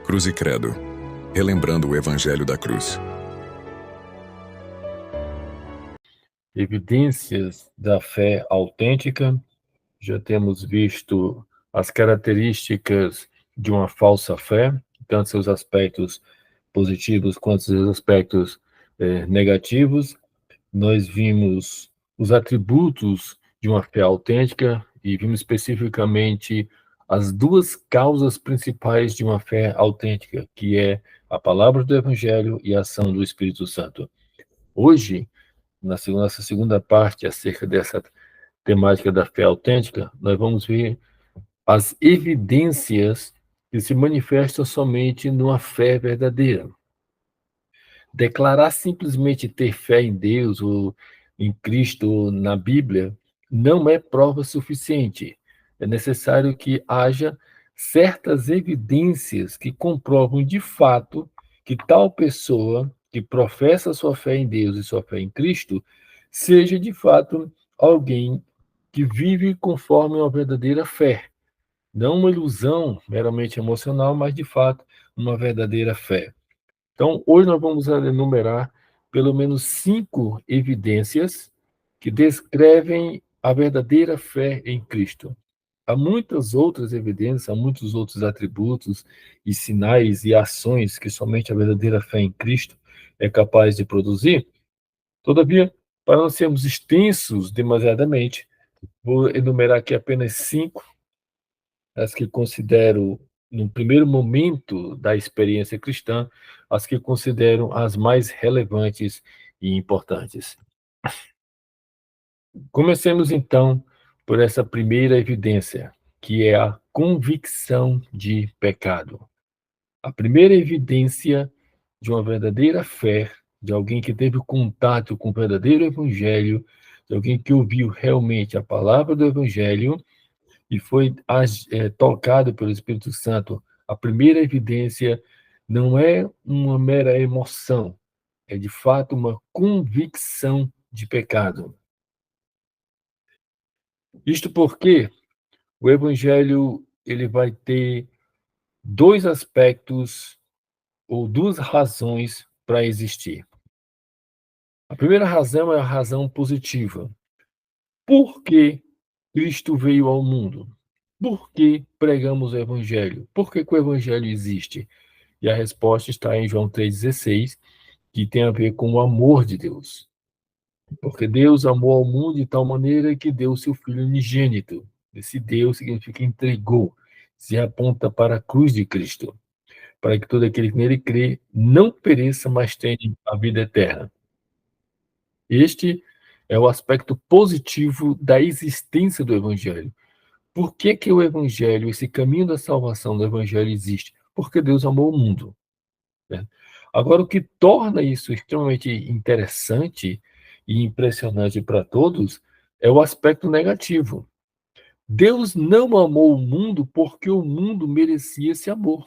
Cruz e Credo, relembrando o Evangelho da Cruz. Evidências da fé autêntica. Já temos visto as características de uma falsa fé, tanto seus aspectos positivos quanto seus aspectos negativos. Nós vimos os atributos de uma fé autêntica e vimos especificamente as duas causas principais de uma fé autêntica, que é a palavra do Evangelho e a ação do Espírito Santo. Hoje, nossa segunda parte acerca dessa temática da fé autêntica, nós vamos ver as evidências que se manifestam somente numa fé verdadeira. Declarar simplesmente ter fé em Deus ou em Cristo ou na Bíblia não é prova suficiente. É necessário que haja certas evidências que comprovam de fato que tal pessoa que professa sua fé em Deus e sua fé em Cristo seja de fato alguém que vive conforme uma verdadeira fé. Não uma ilusão meramente emocional, mas de fato uma verdadeira fé. Então, hoje nós vamos enumerar pelo menos 5 evidências que descrevem a verdadeira fé em Cristo. Há muitas outras evidências, há muitos outros atributos e sinais e ações que somente a verdadeira fé em Cristo é capaz de produzir. Todavia, para não sermos extensos demasiadamente, vou enumerar aqui apenas 5, as que considero, no primeiro momento da experiência cristã, as que considero as mais relevantes e importantes. Comecemos, então, por essa primeira evidência, que é a convicção de pecado. A primeira evidência de uma verdadeira fé, de alguém que teve contato com o verdadeiro evangelho, de alguém que ouviu realmente a palavra do evangelho, e foi tocado pelo Espírito Santo, a primeira evidência não é uma mera emoção, é de fato uma convicção de pecado. Isto porque o Evangelho ele vai ter dois aspectos ou duas razões para existir. A primeira razão é a razão positiva. Por que Cristo veio ao mundo? Por que pregamos o Evangelho? Por que o Evangelho existe? E a resposta está em João 3,16, que tem a ver com o amor de Deus. Porque Deus amou ao mundo de tal maneira que deu o seu Filho unigênito. Esse Deus significa entregou, se aponta para a cruz de Cristo, para que todo aquele que nele crê não pereça, mas tenha a vida eterna. Este é o aspecto positivo da existência do Evangelho. Por que que o Evangelho, esse caminho da salvação do Evangelho existe? Porque Deus amou o mundo. Né? Agora, o que torna isso extremamente interessante e impressionante para todos é o aspecto negativo. Deus não amou o mundo porque o mundo merecia esse amor.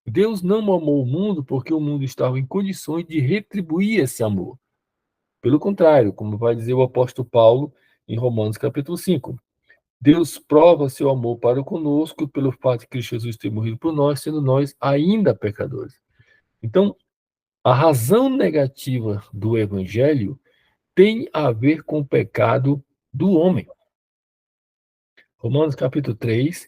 Deus não amou o mundo porque o mundo estava em condições de retribuir esse amor. Pelo contrário, como vai dizer o apóstolo Paulo em Romanos capítulo 5, Deus prova seu amor para conosco pelo fato de Cristo Jesus ter morrido por nós, sendo nós ainda pecadores. Então, a razão negativa do evangelho tem a ver com o pecado do homem. Romanos capítulo 3,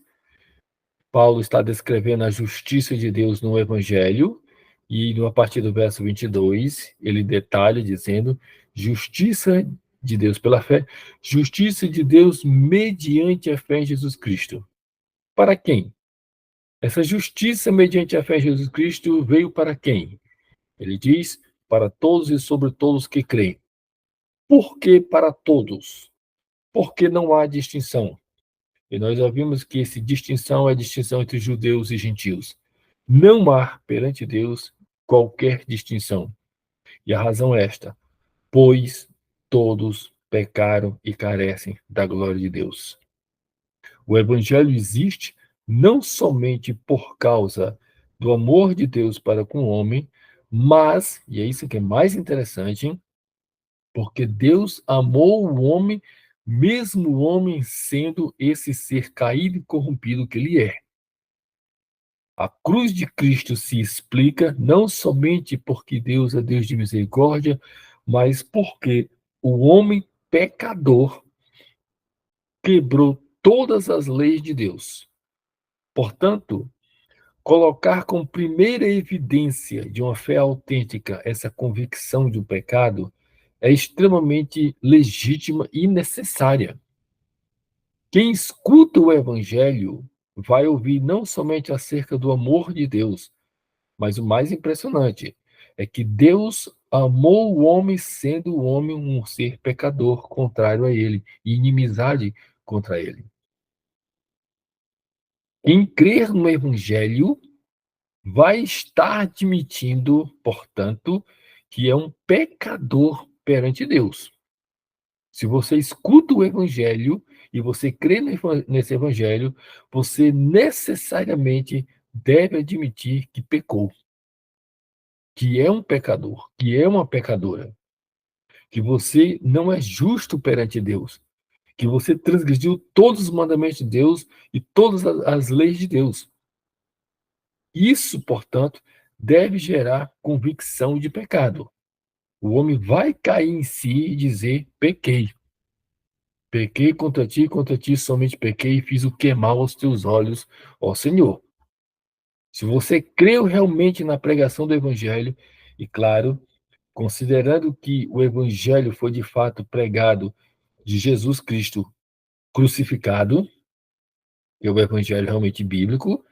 Paulo está descrevendo a justiça de Deus no evangelho, e a partir do verso 22, ele detalha dizendo: justiça de Deus pela fé, justiça de Deus mediante a fé em Jesus Cristo. Para quem? Essa justiça mediante a fé em Jesus Cristo veio para quem? Ele diz: para todos e sobre todos que creem. Por que para todos? Porque não há distinção. E nós já vimos que essa distinção é a distinção entre judeus e gentios. Não há perante Deus qualquer distinção. E a razão é esta: pois todos pecaram e carecem da glória de Deus. O evangelho existe não somente por causa do amor de Deus para com o homem, mas, e é isso que é mais interessante, hein? Porque Deus amou o homem, mesmo o homem sendo esse ser caído e corrompido que ele é. A cruz de Cristo se explica não somente porque Deus é Deus de misericórdia, mas porque o homem pecador quebrou todas as leis de Deus. Portanto, colocar como primeira evidência de uma fé autêntica essa convicção de um pecado é extremamente legítima e necessária. Quem escuta o Evangelho vai ouvir não somente acerca do amor de Deus, mas o mais impressionante é que Deus amou o homem, sendo o homem um ser pecador, contrário a ele, e inimizade contra ele. Quem crer no Evangelho vai estar admitindo, portanto, que é um pecador perante Deus. Se você escuta o Evangelho e você crê nesse Evangelho, você necessariamente deve admitir que pecou, que é um pecador, que é uma pecadora, que você não é justo perante Deus, que você transgrediu todos os mandamentos de Deus e todas as leis de Deus. Isso, portanto, deve gerar convicção de pecado. O homem vai cair em si e dizer: pequei. Pequei contra ti somente pequei e fiz o que é mal aos teus olhos, ó Senhor. Se você creu realmente na pregação do Evangelho, e claro, considerando que o Evangelho foi de fato pregado de Jesus Cristo crucificado, que é o Evangelho realmente bíblico,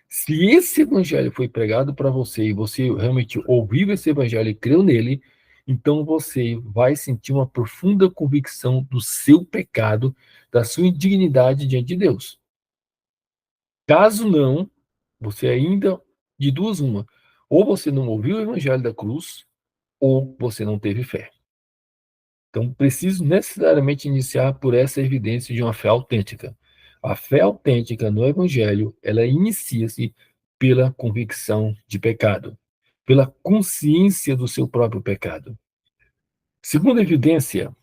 se esse Evangelho foi pregado para você e você realmente ouviu esse Evangelho e creu nele, então você vai sentir uma profunda convicção do seu pecado, da sua indignidade diante de Deus. Caso não, você ainda, de duas uma, ou você não ouviu o Evangelho da cruz, ou você não teve fé. Então, preciso necessariamente iniciar por essa evidência de uma fé autêntica. A fé autêntica no Evangelho, ela inicia-se pela convicção de pecado, pela consciência do seu próprio pecado. Segunda evidência,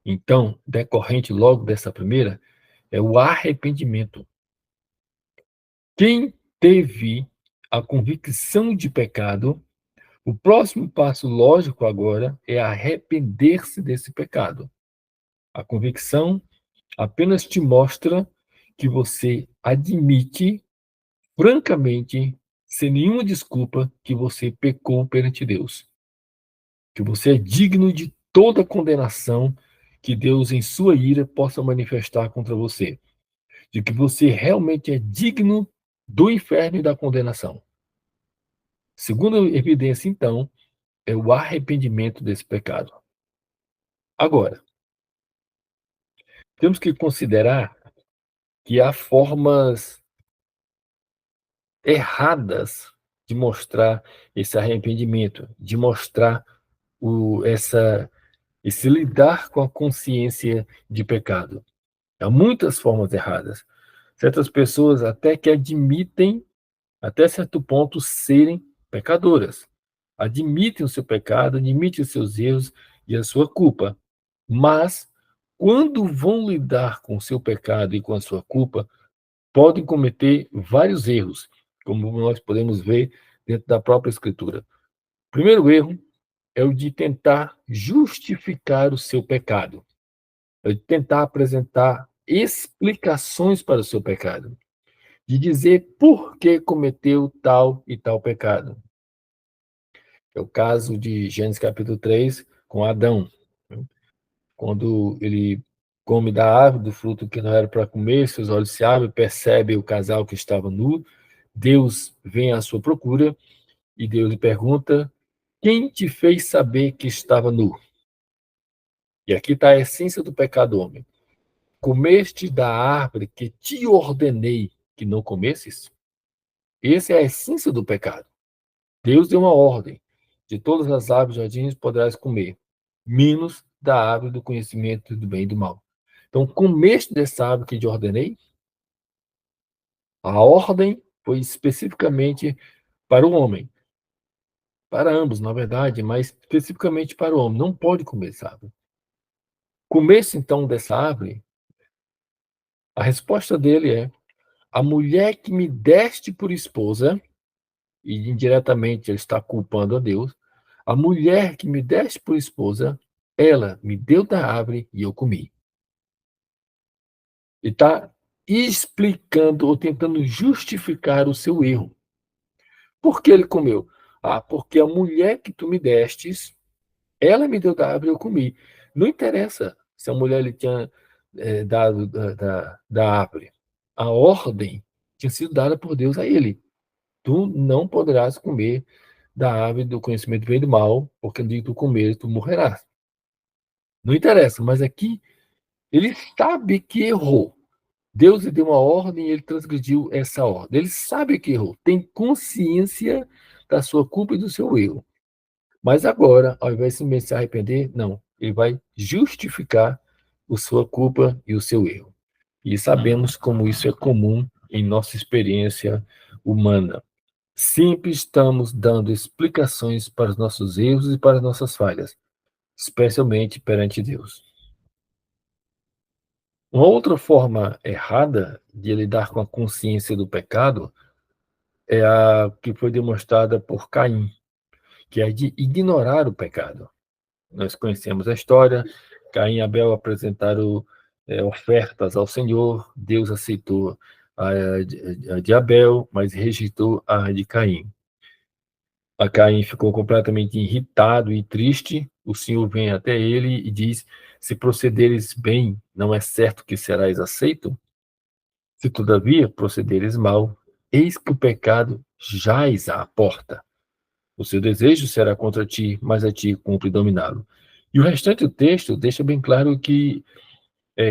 então, decorrente logo dessa primeira, é o arrependimento. Quem teve a convicção de pecado, o próximo passo lógico agora é arrepender-se desse pecado. A convicção apenas te mostra que você admite francamente, sem nenhuma desculpa, que você pecou perante Deus. Que você é digno de toda condenação que Deus, em sua ira, possa manifestar contra você. De que você realmente é digno do inferno e da condenação. Segunda evidência, então, é o arrependimento desse pecado. Agora, temos que considerar que há formas erradas de mostrar esse arrependimento, de mostrar esse lidar com a consciência de pecado. Há muitas formas erradas. Certas pessoas até que admitem, até certo ponto, serem pecadoras. Admitem o seu pecado, admitem os seus erros e a sua culpa. Mas, quando vão lidar com o seu pecado e com a sua culpa, podem cometer vários erros, como nós podemos ver dentro da própria Escritura. O primeiro erro é o de tentar justificar o seu pecado, é o de tentar apresentar explicações para o seu pecado, de dizer por que cometeu tal e tal pecado. É o caso de Gênesis capítulo 3 com Adão, quando ele come da árvore do fruto que não era para comer, seus olhos se abrem, percebe o casal que estava nu, Deus vem à sua procura e Deus lhe pergunta: quem te fez saber que estava nu? E aqui está a essência do pecado, homem. Comeste da árvore que te ordenei que não comesses? Essa é a essência do pecado. Deus deu uma ordem: de todas as árvores do jardim poderás comer, menos da árvore do conhecimento do bem e do mal. Então, comeste dessa árvore que te ordenei? A ordem foi especificamente para o homem. Para ambos, na verdade, mas especificamente para o homem. Não pode comer essa árvore. Comesse, então, dessa árvore? A resposta dele é: a mulher que me deste por esposa, e indiretamente ele está culpando a Deus, a mulher que me deste por esposa, ela me deu da árvore e eu comi. Ele está explicando ou tentando justificar o seu erro. Por que ele comeu? Ah, porque a mulher que tu me destes, ela me deu da árvore e eu comi. Não interessa se a mulher lhe tinha dado da árvore. A ordem tinha sido dada por Deus a ele. Tu não poderás comer da árvore do conhecimento do bem e do mal, porque no dia que tu comeres, tu morrerás. Não interessa, mas aqui ele sabe que errou. Deus lhe deu uma ordem e ele transgrediu essa ordem. Ele sabe que errou, tem consciência da sua culpa e do seu erro. Mas agora, ao invés de se arrepender, não, ele vai justificar a sua culpa e o seu erro. E sabemos como isso é comum em nossa experiência humana. Sempre estamos dando explicações para os nossos erros e para as nossas falhas, especialmente perante Deus. Uma outra forma errada de lidar com a consciência do pecado é a que foi demonstrada por Caim, que é de ignorar o pecado. Nós conhecemos a história. Caim e Abel apresentaram ofertas ao Senhor. Deus aceitou a de Abel, mas rejeitou a de Caim. A Caim ficou completamente irritado e triste. O Senhor vem até ele e diz: se procederes bem, não é certo que serás aceito? Se todavia procederes mal, eis que o pecado jaz à porta. O seu desejo será contra ti, mas a ti cumpre dominá-lo. E o restante do texto deixa bem claro que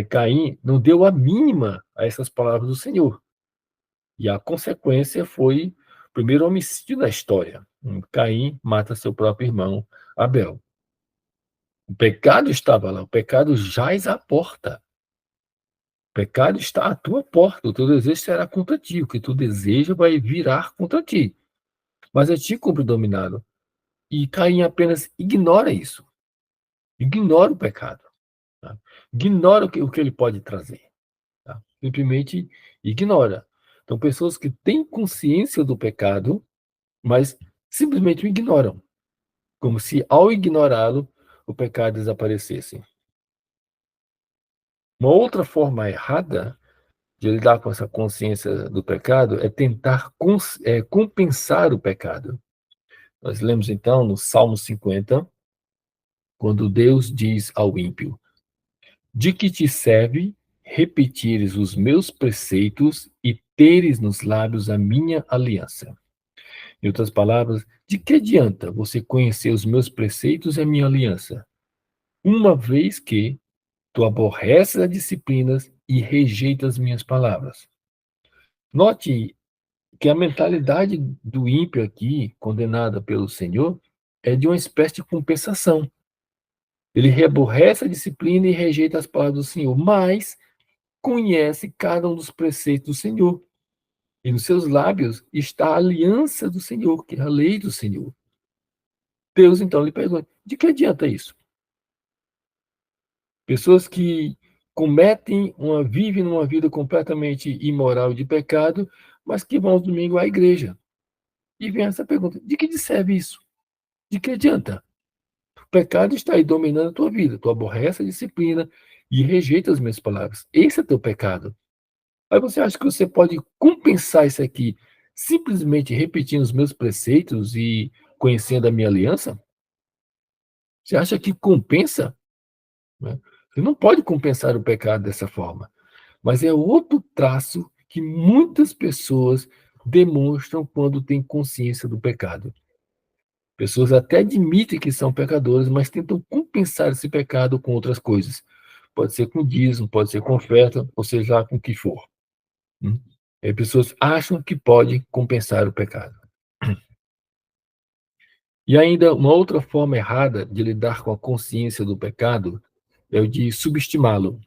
Caim não deu a mínima a essas palavras do Senhor. E a consequência foi o primeiro homicídio da história. Caim mata seu próprio irmão, Abel. O pecado estava lá, o pecado jaz à porta. O pecado está à tua porta, o teu desejo será contra ti, o que tu deseja vai virar contra ti. Mas a ti cumpre dominá-lo. E Caim apenas ignora isso. Ignora o pecado. Tá? Ignora o que ele pode trazer. Tá? Simplesmente ignora. Então, pessoas que têm consciência do pecado, mas simplesmente o ignoram. Como se, ao ignorá-lo, o pecado desaparecesse. Uma outra forma errada de lidar com essa consciência do pecado é tentar compensar o pecado. Nós lemos, então, no Salmo 50, quando Deus diz ao ímpio: de que te serve repetires os meus preceitos e teres nos lábios a minha aliança? Em outras palavras, de que adianta você conhecer os meus preceitos e a minha aliança, uma vez que tu aborreces as disciplinas e rejeitas as minhas palavras? Note que a mentalidade do ímpio aqui, condenada pelo Senhor, é de uma espécie de compensação. Ele aborrece a disciplina e rejeita as palavras do Senhor, mas conhece cada um dos preceitos do Senhor. E nos seus lábios está a aliança do Senhor, que é a lei do Senhor. Deus então lhe pergunta: de que adianta isso? Pessoas que vivem numa vida completamente imoral de pecado, mas que vão ao domingo à igreja. E vem essa pergunta: de que serve isso? De que adianta? O pecado está aí dominando a tua vida. Tu aborrece a disciplina e rejeita as minhas palavras. Esse é teu pecado. Aí você acha que você pode compensar isso aqui simplesmente repetindo os meus preceitos e conhecendo a minha aliança? Você acha que compensa? Né? Você não pode compensar o pecado dessa forma. Mas é outro traço que muitas pessoas demonstram quando têm consciência do pecado. Pessoas até admitem que são pecadores, mas tentam compensar esse pecado com outras coisas. Pode ser com dízimo, pode ser com oferta, ou seja lá com o que for. As pessoas acham que podem compensar o pecado. E ainda uma outra forma errada de lidar com a consciência do pecado é o de subestimá-lo,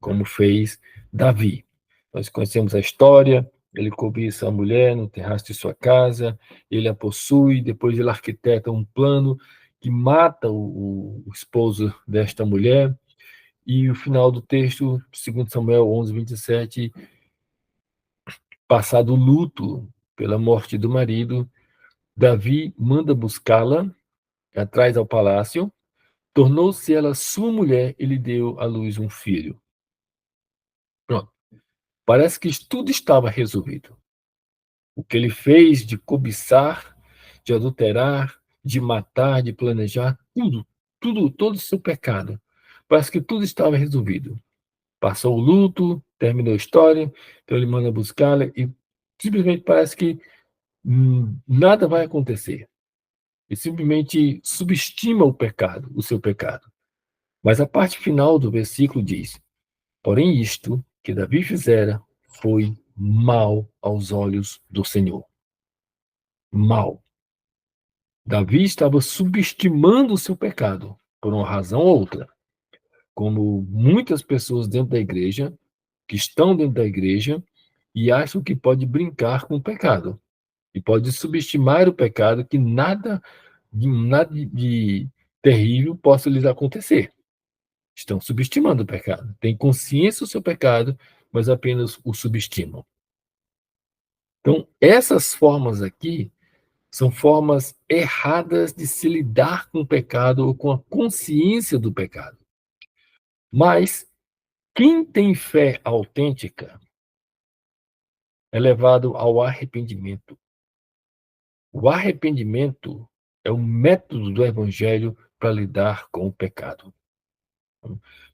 como fez Davi. Nós conhecemos a história: ele cobiça a mulher no terraço de sua casa, ele a possui, depois ele arquiteta um plano que mata o esposo desta mulher, e o final do texto, segundo Samuel 11:27, Passado o luto pela morte do marido, Davi manda buscá-la, traz ao palácio, tornou-se ela sua mulher e lhe deu à luz um filho. Pronto. Parece que tudo estava resolvido. O que ele fez de cobiçar, de adulterar, de matar, de planejar, todo o seu pecado. Parece que tudo estava resolvido. Passou o luto, terminou a história, então ele manda buscá-la e simplesmente parece que nada vai acontecer. Ele simplesmente subestima o pecado, o seu pecado. Mas a parte final do versículo diz: porém, isto que Davi fizera foi mal aos olhos do Senhor. Mal. Davi estava subestimando o seu pecado, por uma razão ou outra. Como muitas pessoas dentro da igreja, que estão dentro da igreja, e acham que pode brincar com o pecado. E pode subestimar o pecado, que nada de terrível possa lhes acontecer. Estão subestimando o pecado. Têm consciência do seu pecado, mas apenas o subestimam. Então, essas formas aqui são formas erradas de se lidar com o pecado ou com a consciência do pecado. Mas quem tem fé autêntica é levado ao arrependimento. O arrependimento é o método do evangelho para lidar com o pecado.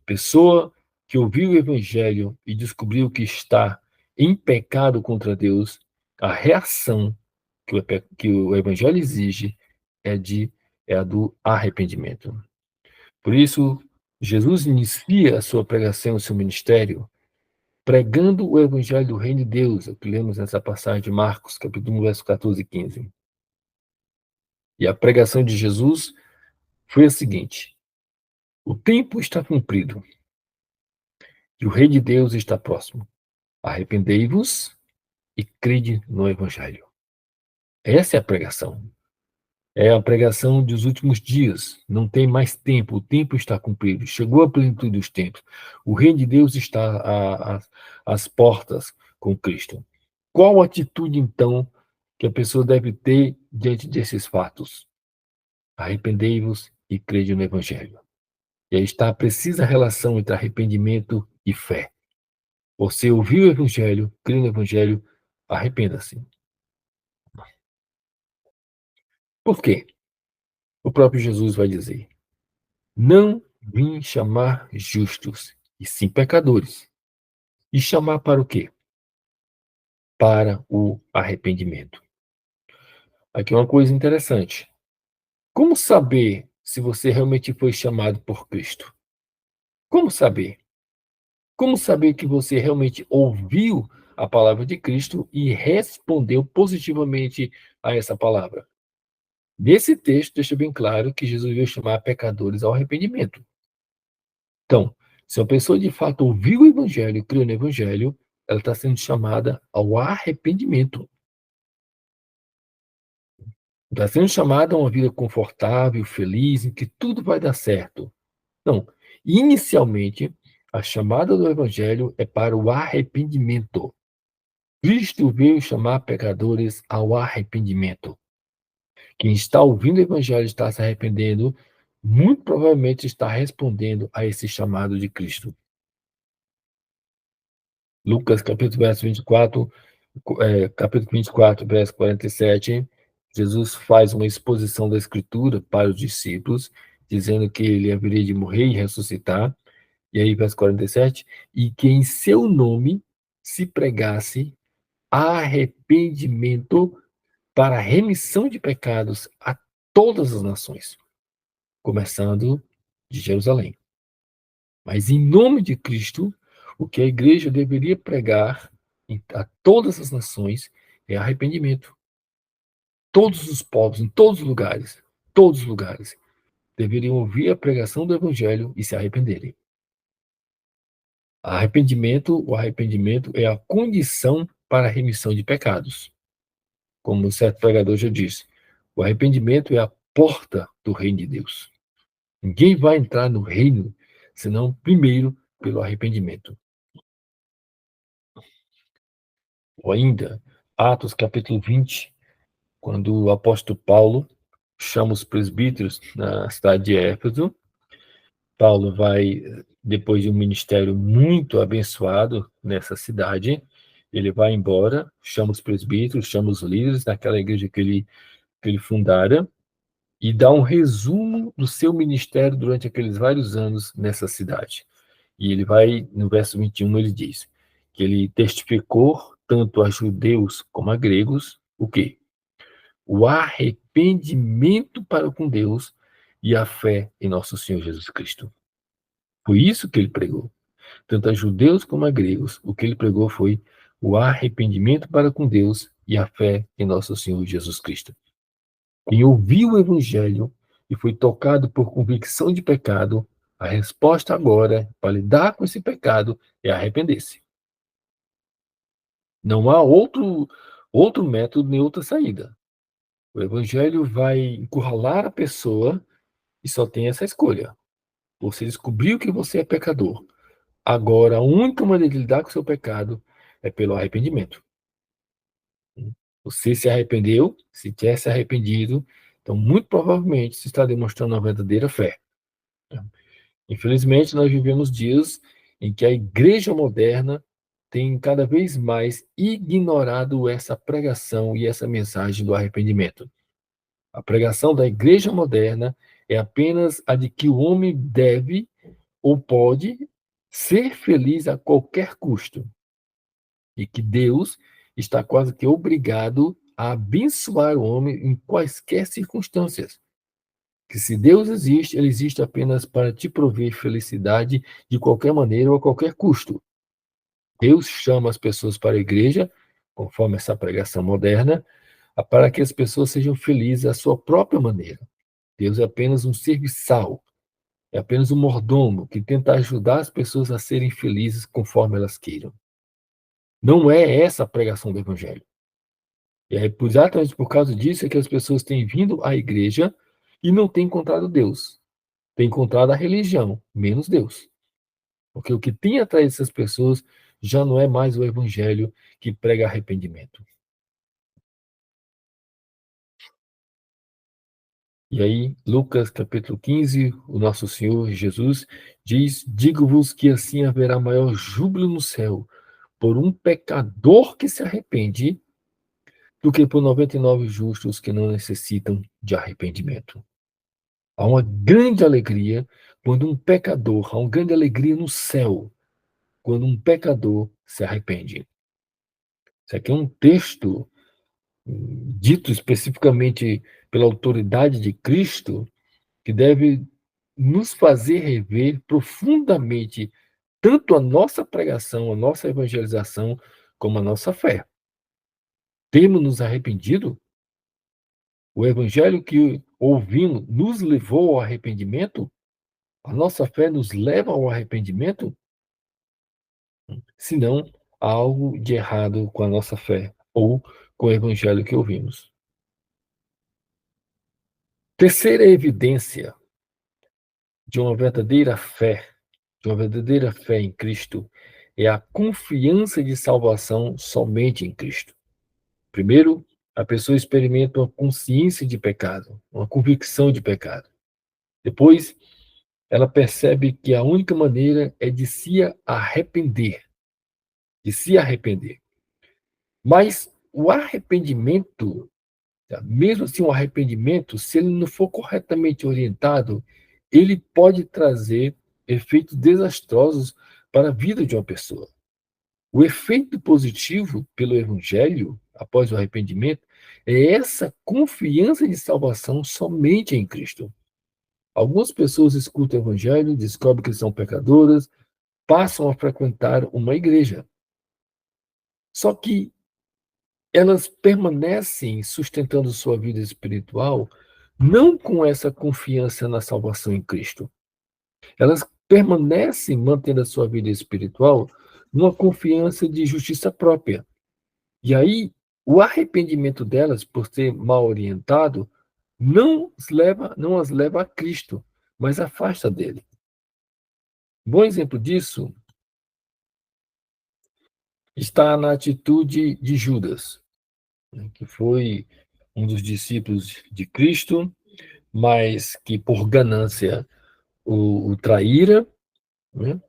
Pessoa que ouviu o evangelho e descobriu que está em pecado contra Deus, a reação que o evangelho exige é a do arrependimento. Por isso, Jesus inicia a sua pregação, o seu ministério, pregando o evangelho do reino de Deus, é o que lemos nessa passagem de Marcos, capítulo 1, verso 14 e 15. E a pregação de Jesus foi a seguinte: o tempo está cumprido e o reino de Deus está próximo. Arrependei-vos e crede no evangelho. Essa é a pregação. É a pregação dos últimos dias. Não tem mais tempo. O tempo está cumprido. Chegou a plenitude dos tempos. O reino de Deus está às portas com Cristo. Qual atitude, então, que a pessoa deve ter diante desses fatos? Arrependei-vos e crede no evangelho. E aí está a precisa relação entre arrependimento e fé. Você ouviu o evangelho, crê no evangelho, arrependa-se. Por quê? O próprio Jesus vai dizer: não vim chamar justos, e sim pecadores. E chamar para o quê? Para o arrependimento. Aqui é uma coisa interessante. Como saber se você realmente foi chamado por Cristo? Como saber? Como saber que você realmente ouviu a palavra de Cristo e respondeu positivamente a essa palavra? Nesse texto, deixa bem claro que Jesus veio chamar pecadores ao arrependimento. Então, se a pessoa de fato ouviu o evangelho, creu no evangelho, ela está sendo chamada ao arrependimento. Está sendo chamada a uma vida confortável, feliz, em que tudo vai dar certo. Não. Inicialmente, a chamada do evangelho é para o arrependimento. Cristo veio chamar pecadores ao arrependimento. Quem está ouvindo o evangelho e está se arrependendo, muito provavelmente está respondendo a esse chamado de Cristo. Lucas, capítulo 24, verso 47, Jesus faz uma exposição da Escritura para os discípulos, dizendo que ele haveria de morrer e ressuscitar. E aí, verso 47, e que em seu nome se pregasse arrependimento para a remissão de pecados a todas as nações, começando de Jerusalém. Mas em nome de Cristo, o que a igreja deveria pregar a todas as nações é arrependimento. Todos os povos, em todos os lugares, deveriam ouvir a pregação do evangelho e se arrependerem. O arrependimento é a condição para a remissão de pecados. Como um certo pregador já disse, o arrependimento é a porta do reino de Deus. Ninguém vai entrar no reino senão primeiro pelo arrependimento. Ou ainda, Atos capítulo 20, quando o apóstolo Paulo chama os presbíteros na cidade de Éfeso. Paulo vai, depois de um ministério muito abençoado nessa cidade, ele vai embora, chama os presbíteros, chama os líderes daquela igreja que ele fundara, e dá um resumo do seu ministério durante aqueles vários anos nessa cidade. E ele vai, no verso 21, ele diz que ele testificou tanto a judeus como a gregos, o quê? O arrependimento para com Deus e a fé em nosso Senhor Jesus Cristo. Foi isso que ele pregou. Tanto a judeus como a gregos, o que ele pregou foi o arrependimento para com Deus e a fé em nosso Senhor Jesus Cristo. Quem ouviu o evangelho e foi tocado por convicção de pecado, a resposta agora para lidar com esse pecado é arrepender-se. Não há outro método nem outra saída. O evangelho vai encurralar a pessoa e só tem essa escolha. Você descobriu que você é pecador. Agora, a única maneira de lidar com o seu pecado é pelo arrependimento. Você se arrependeu, se quer se arrependido, então muito provavelmente você está demonstrando uma verdadeira fé. Infelizmente, nós vivemos dias em que a igreja moderna tem cada vez mais ignorado essa pregação e essa mensagem do arrependimento. A pregação da igreja moderna é apenas a de que o homem deve ou pode ser feliz a qualquer custo e que Deus está quase que obrigado a abençoar o homem em quaisquer circunstâncias. Que se Deus existe, ele existe apenas para te prover felicidade de qualquer maneira ou a qualquer custo. Deus chama as pessoas para a igreja, conforme essa pregação moderna, para que as pessoas sejam felizes à sua própria maneira. Deus é apenas um serviçal, é apenas um mordomo que tenta ajudar as pessoas a serem felizes conforme elas queiram. Não é essa a pregação do evangelho. E é exatamente por causa disso é que as pessoas têm vindo à igreja e não têm encontrado Deus. Têm encontrado a religião, menos Deus. Porque o que tem atraído essas pessoas já não é mais o evangelho que prega arrependimento. E aí, Lucas capítulo 15, o nosso Senhor Jesus diz: digo-vos que assim haverá maior júbilo no céu por um pecador que se arrepende do que por 99 justos que não necessitam de arrependimento. Há uma grande alegria quando um pecador, há uma grande alegria no céu quando um pecador se arrepende. Isso aqui é um texto dito especificamente pela autoridade de Cristo que deve nos fazer rever profundamente tanto a nossa pregação, a nossa evangelização, como a nossa fé. Temos nos arrependido? O evangelho que ouvimos nos levou ao arrependimento? A nossa fé nos leva ao arrependimento? Se não, há algo de errado com a nossa fé ou com o evangelho que ouvimos. Terceira evidência de uma verdadeira fé, em Cristo, é a confiança de salvação somente em Cristo. Primeiro, a pessoa experimenta uma consciência de pecado, uma convicção de pecado. Depois, ela percebe que a única maneira é de se arrepender, Mas o arrependimento, mesmo assim, o arrependimento, se ele não for corretamente orientado, ele pode trazer efeitos desastrosos para a vida de uma pessoa. O efeito positivo pelo evangelho, após o arrependimento, é essa confiança de salvação somente em Cristo. Algumas pessoas escutam o evangelho, descobrem que são pecadoras, passam a frequentar uma igreja. Só que elas permanecem sustentando sua vida espiritual não com essa confiança na salvação em Cristo. Elas permanecem mantendo a sua vida espiritual numa confiança de justiça própria. E aí, o arrependimento delas, por ser mal orientado, não as leva a Cristo, mas afasta dele. Um bom exemplo disso está na atitude de Judas, né, que foi um dos discípulos de Cristo, mas que por ganância o traíra, né,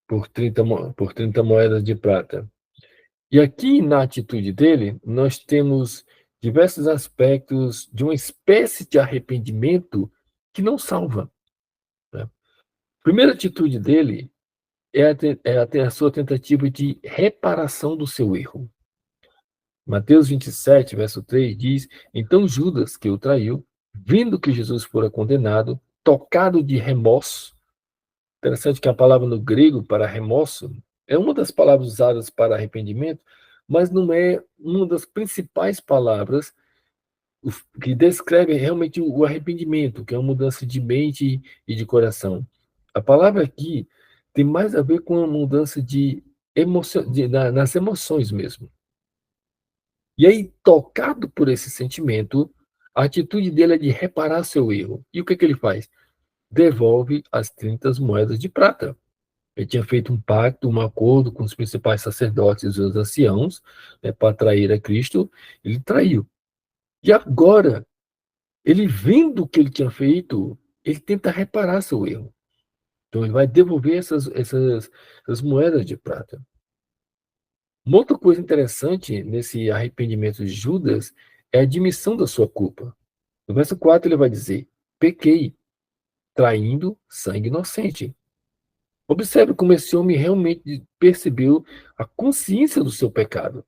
por 30 moedas de prata. E aqui na atitude dele, nós temos diversos aspectos de uma espécie de arrependimento que não salva, né? A primeira atitude dele é a sua tentativa de reparação do seu erro. Mateus 27, verso 3 diz: Então Judas, que o traiu, vendo que Jesus fora condenado, tocado de remorso. Interessante que a palavra no grego para remorso é uma das palavras usadas para arrependimento, mas não é uma das principais palavras que descreve realmente o arrependimento, que é uma mudança de mente e de coração. A palavra aqui tem mais a ver com a mudança nas emoções mesmo. E aí, tocado por esse sentimento, a atitude dele é de reparar seu erro. E o que ele faz? Devolve as 30 moedas de prata. Ele tinha feito um pacto, um acordo com os principais sacerdotes e os anciãos, né, para trair a Cristo. Ele traiu. E agora, ele vendo o que ele tinha feito, ele tenta reparar seu erro. Então, ele vai devolver essas moedas de prata. Uma outra coisa interessante nesse arrependimento de Judas é a admissão da sua culpa. No verso 4 ele vai dizer: pequei, traindo sangue inocente. Observe como esse homem realmente percebeu a consciência do seu pecado.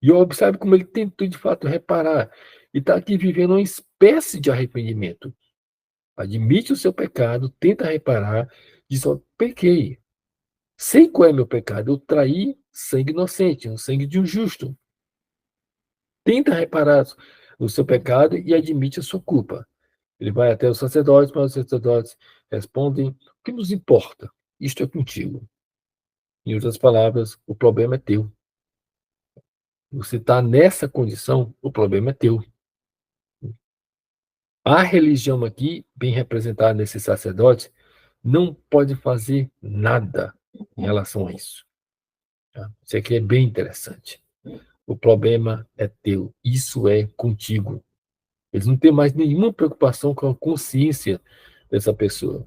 E observe como ele tentou de fato reparar. E está aqui vivendo uma espécie de arrependimento. Admite o seu pecado, tenta reparar, diz: ó, pequei. Sei qual é meu pecado. Eu traí sangue inocente, o sangue de um justo. Tenta reparar o seu pecado e admite a sua culpa. Ele vai até os sacerdotes, mas os sacerdotes respondem: o que nos importa? Isto é contigo. Em outras palavras, o problema é teu. Você está nessa condição, o problema é teu. A religião aqui, bem representada nesses sacerdotes, não pode fazer nada em relação a isso. Tá? Isso aqui é bem interessante. O problema é teu. Isso é contigo. Eles não têm mais nenhuma preocupação com a consciência dessa pessoa.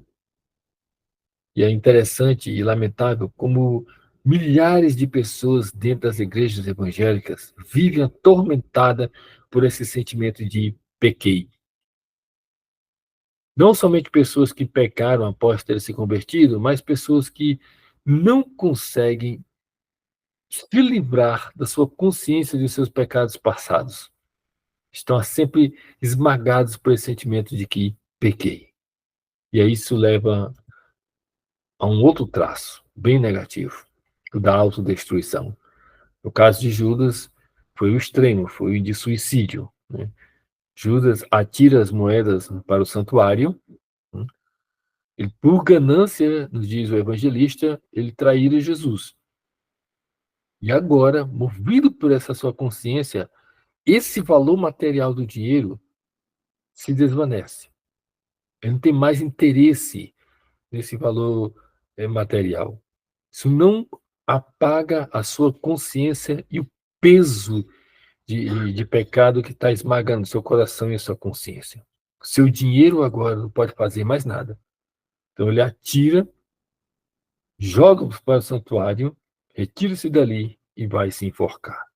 E é interessante e lamentável como milhares de pessoas dentro das igrejas evangélicas vivem atormentadas por esse sentimento de pequei. Não somente pessoas que pecaram após terem se convertido, mas pessoas que não conseguem se livrar da sua consciência de seus pecados passados. Estão sempre esmagados por esse sentimento de que pequei. E aí isso leva a um outro traço, bem negativo, o da autodestruição. No caso de Judas, foi o extremo, foi o de suicídio, né? Judas atira as moedas para o santuário, né? Ele, por ganância, nos diz o evangelista, ele traíra Jesus. E agora, movido por essa sua consciência, esse valor material do dinheiro se desvanece. Ele não tem mais interesse nesse valor material. Isso não apaga a sua consciência e o peso de pecado que está esmagando seu coração e a sua consciência. Seu dinheiro agora não pode fazer mais nada. Então ele atira, joga para o santuário, retira-se dali e vai se enforcar.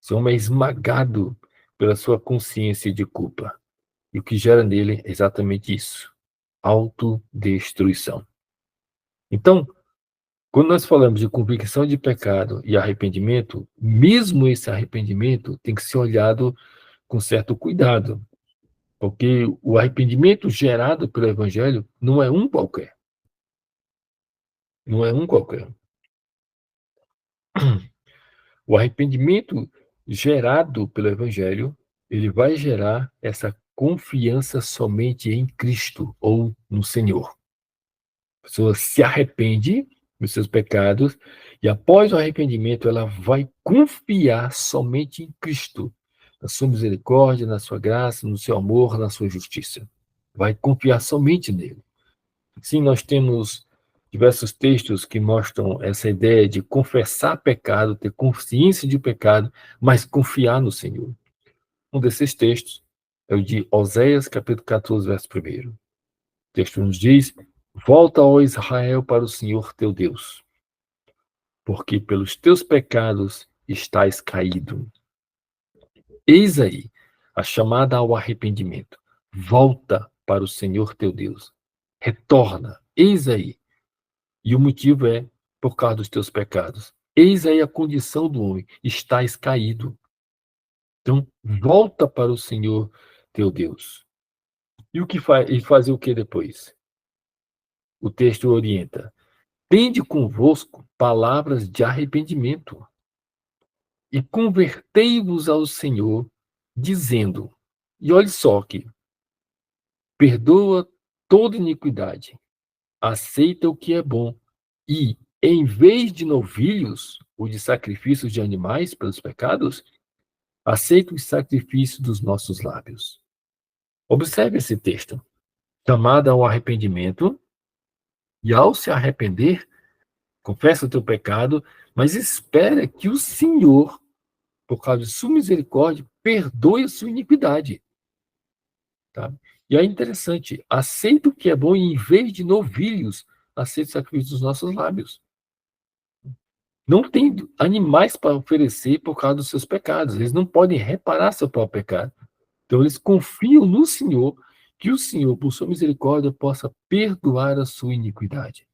Esse homem é esmagado pela sua consciência de culpa. E o que gera nele é exatamente isso: autodestruição. Então, quando nós falamos de convicção de pecado e arrependimento, mesmo esse arrependimento tem que ser olhado com certo cuidado, porque o arrependimento gerado pelo Evangelho não é um qualquer. Não é um qualquer. O arrependimento gerado pelo Evangelho, ele vai gerar essa confiança somente em Cristo ou no Senhor. A pessoa se arrepende dos seus pecados e após o arrependimento ela vai confiar somente em Cristo, na sua misericórdia, na sua graça, no seu amor, na sua justiça. Vai confiar somente nele. Sim, nós temos diversos textos que mostram essa ideia de confessar pecado, ter consciência de pecado, mas confiar no Senhor. Um desses textos é o de Oséias, capítulo 14, verso 1. O texto nos diz: Volta, ó Israel, para o Senhor teu Deus, porque pelos teus pecados estás caído. Eis aí a chamada ao arrependimento. Volta para o Senhor teu Deus. Retorna. Eis aí. E o motivo é por causa dos teus pecados. Eis aí a condição do homem. Estás caído. Então, volta para o Senhor teu Deus. E o que faz? E fazer o que depois? O texto orienta: tende convosco palavras de arrependimento e convertei-vos ao Senhor, dizendo, e olhe só aqui, perdoa toda iniquidade, aceita o que é bom, e, em vez de novilhos, ou de sacrifícios de animais pelos pecados, aceita o sacrifício dos nossos lábios. Observe esse texto. Chamada ao arrependimento, e ao se arrepender, confessa o teu pecado, mas espera que o Senhor, por causa de sua misericórdia, perdoe a sua iniquidade. Tá? E é interessante, aceita o que é bom e, em vez de novilhos, aceita o sacrifício dos nossos lábios. Não tem animais para oferecer por causa dos seus pecados. Eles não podem reparar seu próprio pecado. Então, eles confiam no Senhor, que o Senhor, por sua misericórdia, possa perdoar a sua iniquidade.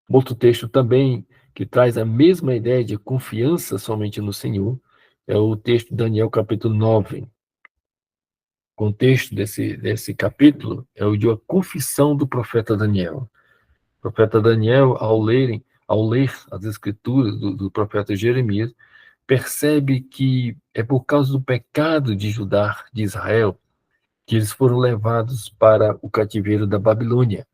Outro texto também que traz a mesma ideia de confiança somente no Senhor é o texto de Daniel, capítulo 9. O contexto desse capítulo é o de uma confissão do profeta Daniel. O profeta Daniel, ao ler as escrituras do profeta Jeremias, percebe que é por causa do pecado de Judá, de Israel, que eles foram levados para o cativeiro da Babilônia.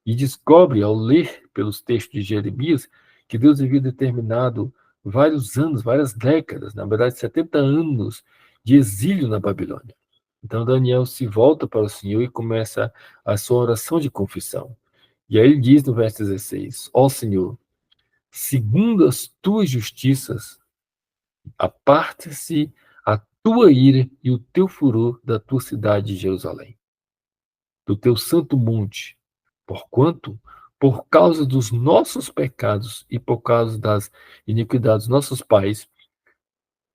E descobre, ao ler pelos textos de Jeremias, que Deus havia determinado vários anos, várias décadas, na verdade 70 anos de exílio na Babilônia. Então Daniel se volta para o Senhor e começa a sua oração de confissão. E aí ele diz no verso 16: Ó Senhor, segundo as tuas justiças, aparte-se a tua ira e o teu furor da tua cidade de Jerusalém, do teu santo monte, porquanto, por causa dos nossos pecados e por causa das iniquidades dos nossos pais,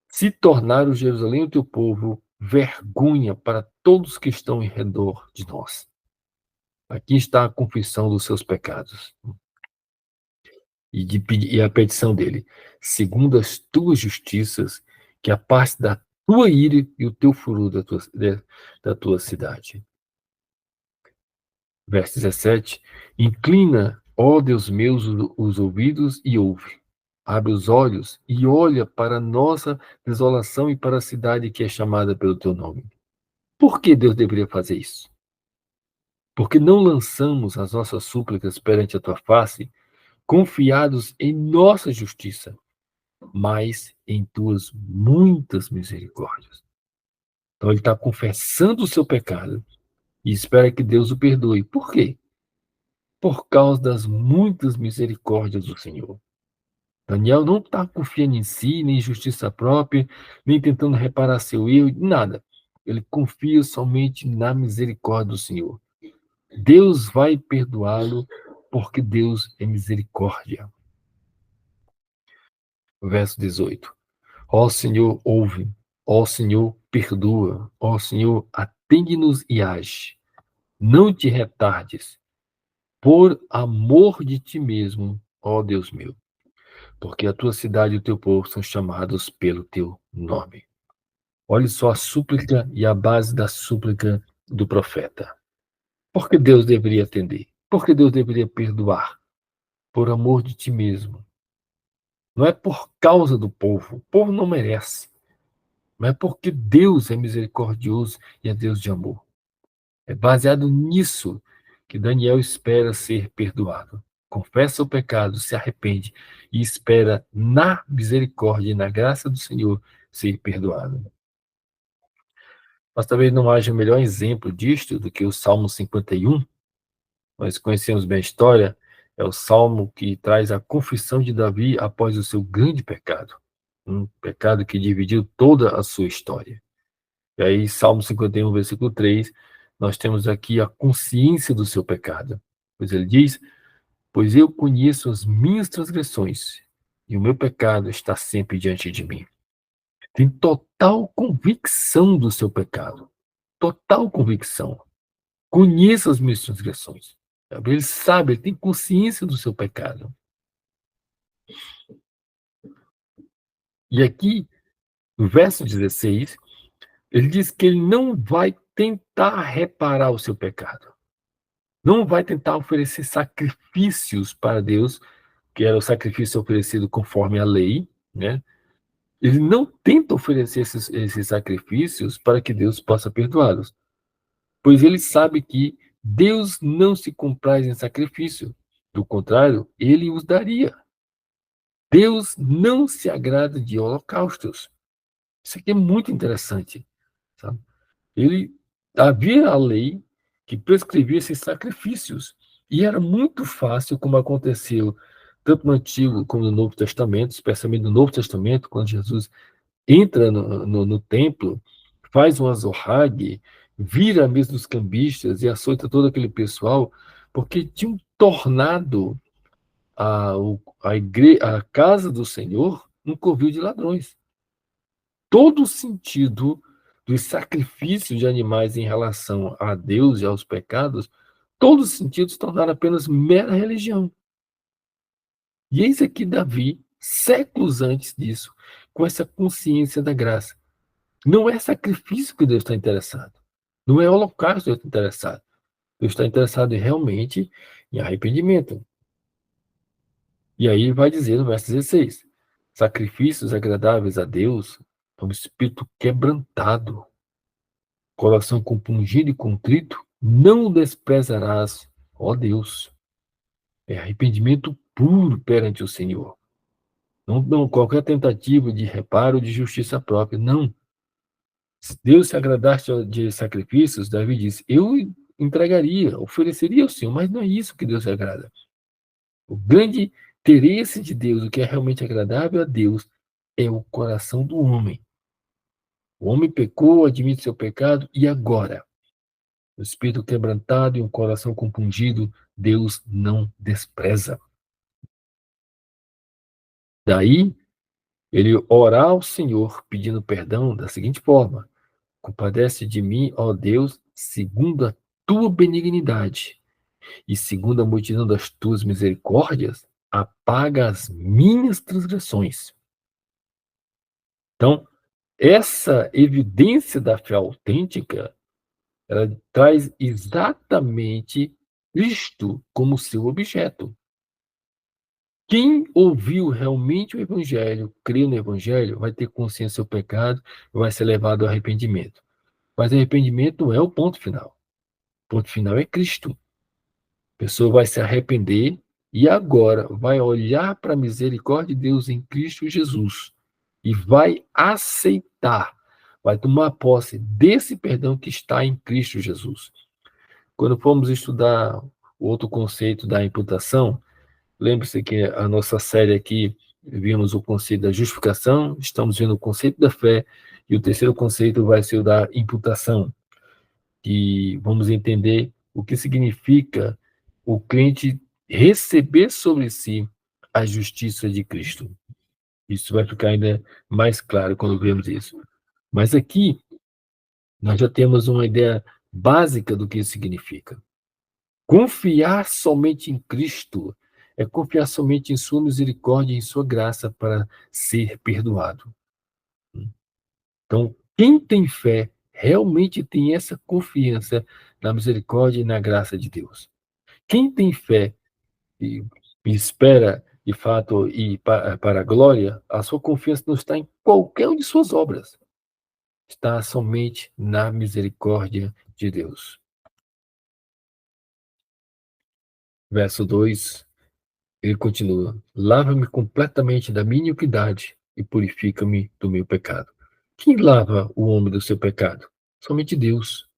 se tornaram Jerusalém o teu povo vergonha para todos que estão em redor de nós. Aqui está a confissão dos seus pecados. E a petição dele: segundo as tuas justiças, que a parte da tua ira e o teu furor da tua cidade. Verso 17: inclina, ó Deus meus, os ouvidos e ouve. Abre os olhos e olha para a nossa desolação e para a cidade que é chamada pelo teu nome. Por que Deus deveria fazer isso? Porque não lançamos as nossas súplicas perante a tua face, confiados em nossa justiça, mas em tuas muitas misericórdias. Então ele está confessando o seu pecado e espera que Deus o perdoe. Por quê? Por causa das muitas misericórdias do Senhor. Daniel não está confiando em si, nem em justiça própria, nem tentando reparar seu erro, nada. Ele confia somente na misericórdia do Senhor. Deus vai perdoá-lo porque Deus é misericórdia. Verso 18. Ó Senhor, ouve. Ó Senhor, perdoa. Ó Senhor, atende-nos e age. Não te retardes. Por amor de ti mesmo, ó Deus meu. Porque a tua cidade e o teu povo são chamados pelo teu nome. Olhe só a súplica e a base da súplica do profeta. Por que Deus deveria atender? Por que Deus deveria perdoar? Por amor de ti mesmo. Não é por causa do povo. O povo não merece. Mas é porque Deus é misericordioso e é Deus de amor. É baseado nisso que Daniel espera ser perdoado. Confessa o pecado, se arrepende e espera na misericórdia e na graça do Senhor ser perdoado. Mas talvez não haja melhor exemplo disto do que o Salmo 51. Nós conhecemos bem a história. É o salmo que traz a confissão de Davi após o seu grande pecado. Um pecado que dividiu toda a sua história. E aí, Salmo 51, versículo 3, nós temos aqui a consciência do seu pecado. Pois ele diz: pois eu conheço as minhas transgressões, e o meu pecado está sempre diante de mim. Tem total convicção do seu pecado. Total convicção. Conheça as minhas transgressões. Ele sabe, ele tem consciência do seu pecado. E aqui, no verso 16, ele diz que ele não vai tentar reparar o seu pecado. Não vai tentar oferecer sacrifícios para Deus, que era o sacrifício oferecido conforme a lei, né? Ele não tenta oferecer esses sacrifícios para que Deus possa perdoá-los, pois ele sabe que Deus não se compraz em sacrifício. Do contrário, ele os daria. Deus não se agrada de holocaustos. Isso aqui é muito interessante, sabe? Havia a lei que prescrevia esses sacrifícios, e era muito fácil, como aconteceu tanto no Antigo como no Novo Testamento, especialmente no Novo Testamento, quando Jesus entra no templo, faz um azorrague, vira a mesa dos cambistas e açoita todo aquele pessoal, porque tinham tornado a casa do Senhor um covil de ladrões. Todo o sentido dos sacrifícios de animais em relação a Deus e aos pecados, todos os sentidos se tornaram apenas mera religião. E eis aqui Davi, séculos antes disso, com essa consciência da graça. Não é sacrifício que Deus está interessado. Não é holocausto que Deus está interessado. Deus está interessado realmente em arrependimento. E aí vai dizer no verso 16: sacrifícios agradáveis a Deus é um espírito quebrantado, coração compungido e contrito, não o desprezarás, ó Deus. É arrependimento puro perante o Senhor. Não qualquer tentativa de reparo de justiça própria, não. Se Deus se agradasse de sacrifícios, Davi disse: eu entregaria, ofereceria ao Senhor, mas não é isso que Deus se agrada. O grande interesse de Deus, o que é realmente agradável a Deus, é o coração do homem. O homem pecou, admite seu pecado, e agora? O espírito quebrantado e um coração compungido, Deus não despreza. Daí, ele orar ao Senhor pedindo perdão da seguinte forma: compadece de mim, ó Deus, segundo a tua benignidade e segundo a multidão das tuas misericórdias, apaga as minhas transgressões. Então, essa evidência da fé autêntica, ela traz exatamente Cristo como seu objeto. Quem ouviu realmente o Evangelho, crê no Evangelho, vai ter consciência do seu pecado e vai ser levado ao arrependimento. Mas arrependimento não é o ponto final. O ponto final é Cristo. A pessoa vai se arrepender e agora vai olhar para a misericórdia de Deus em Cristo Jesus e vai aceitar, vai tomar posse desse perdão que está em Cristo Jesus. Quando formos estudar o outro conceito da imputação, lembre-se que a nossa série aqui, vimos o conceito da justificação, estamos vendo o conceito da fé, e o terceiro conceito vai ser o da imputação, que vamos entender o que significa o crente receber sobre si a justiça de Cristo. Isso vai ficar ainda mais claro quando vemos isso. Mas aqui, nós já temos uma ideia básica do que isso significa. Confiar somente em Cristo é confiar somente em sua misericórdia e em sua graça para ser perdoado. Então, quem tem fé realmente tem essa confiança na misericórdia e na graça de Deus. Quem tem fé e espera, de fato, ir para a glória, a sua confiança não está em qualquer uma de suas obras. Está somente na misericórdia de Deus. Verso 2, ele continua: lava-me completamente da minha iniquidade e purifica-me do meu pecado. Quem lava o homem do seu pecado? Somente Deus.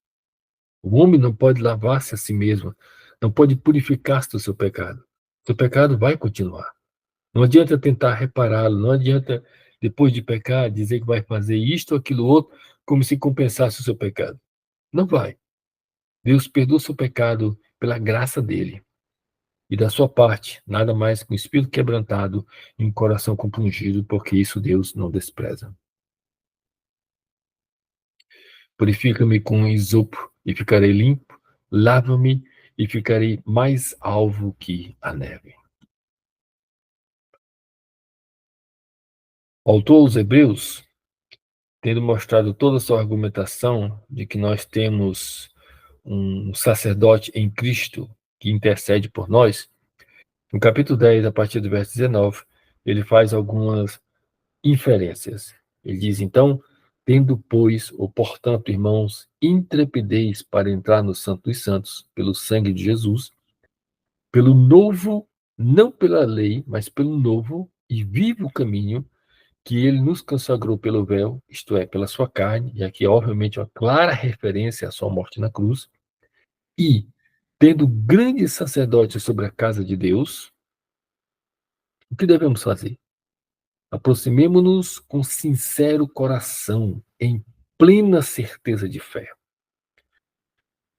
O homem não pode lavar-se a si mesmo, não pode purificar-se do seu pecado. Seu pecado vai continuar. Não adianta tentar repará-lo, não adianta, depois de pecar, dizer que vai fazer isto ou aquilo outro, como se compensasse o seu pecado. Não vai. Deus perdoa o seu pecado pela graça dele. E da sua parte, nada mais que um espírito quebrantado e um coração compungido, porque isso Deus não despreza. Purifica-me com isopo e ficarei limpo, lava-me e ficarei mais alvo que a neve. O autor aos Hebreus, tendo mostrado toda a sua argumentação de que nós temos um sacerdote em Cristo que intercede por nós, no capítulo 10, a partir do verso 19, ele faz algumas inferências. Ele diz, então, tendo, pois, ou portanto, irmãos, intrepidez para entrar no Santo dos Santos, pelo sangue de Jesus, pelo novo, não pela lei, mas pelo novo e vivo caminho que ele nos consagrou pelo véu, isto é, pela sua carne, e aqui, obviamente, uma clara referência à sua morte na cruz, e, tendo grande sacerdote sobre a casa de Deus, o que devemos fazer? Aproximemo-nos com sincero coração, em plena certeza de fé,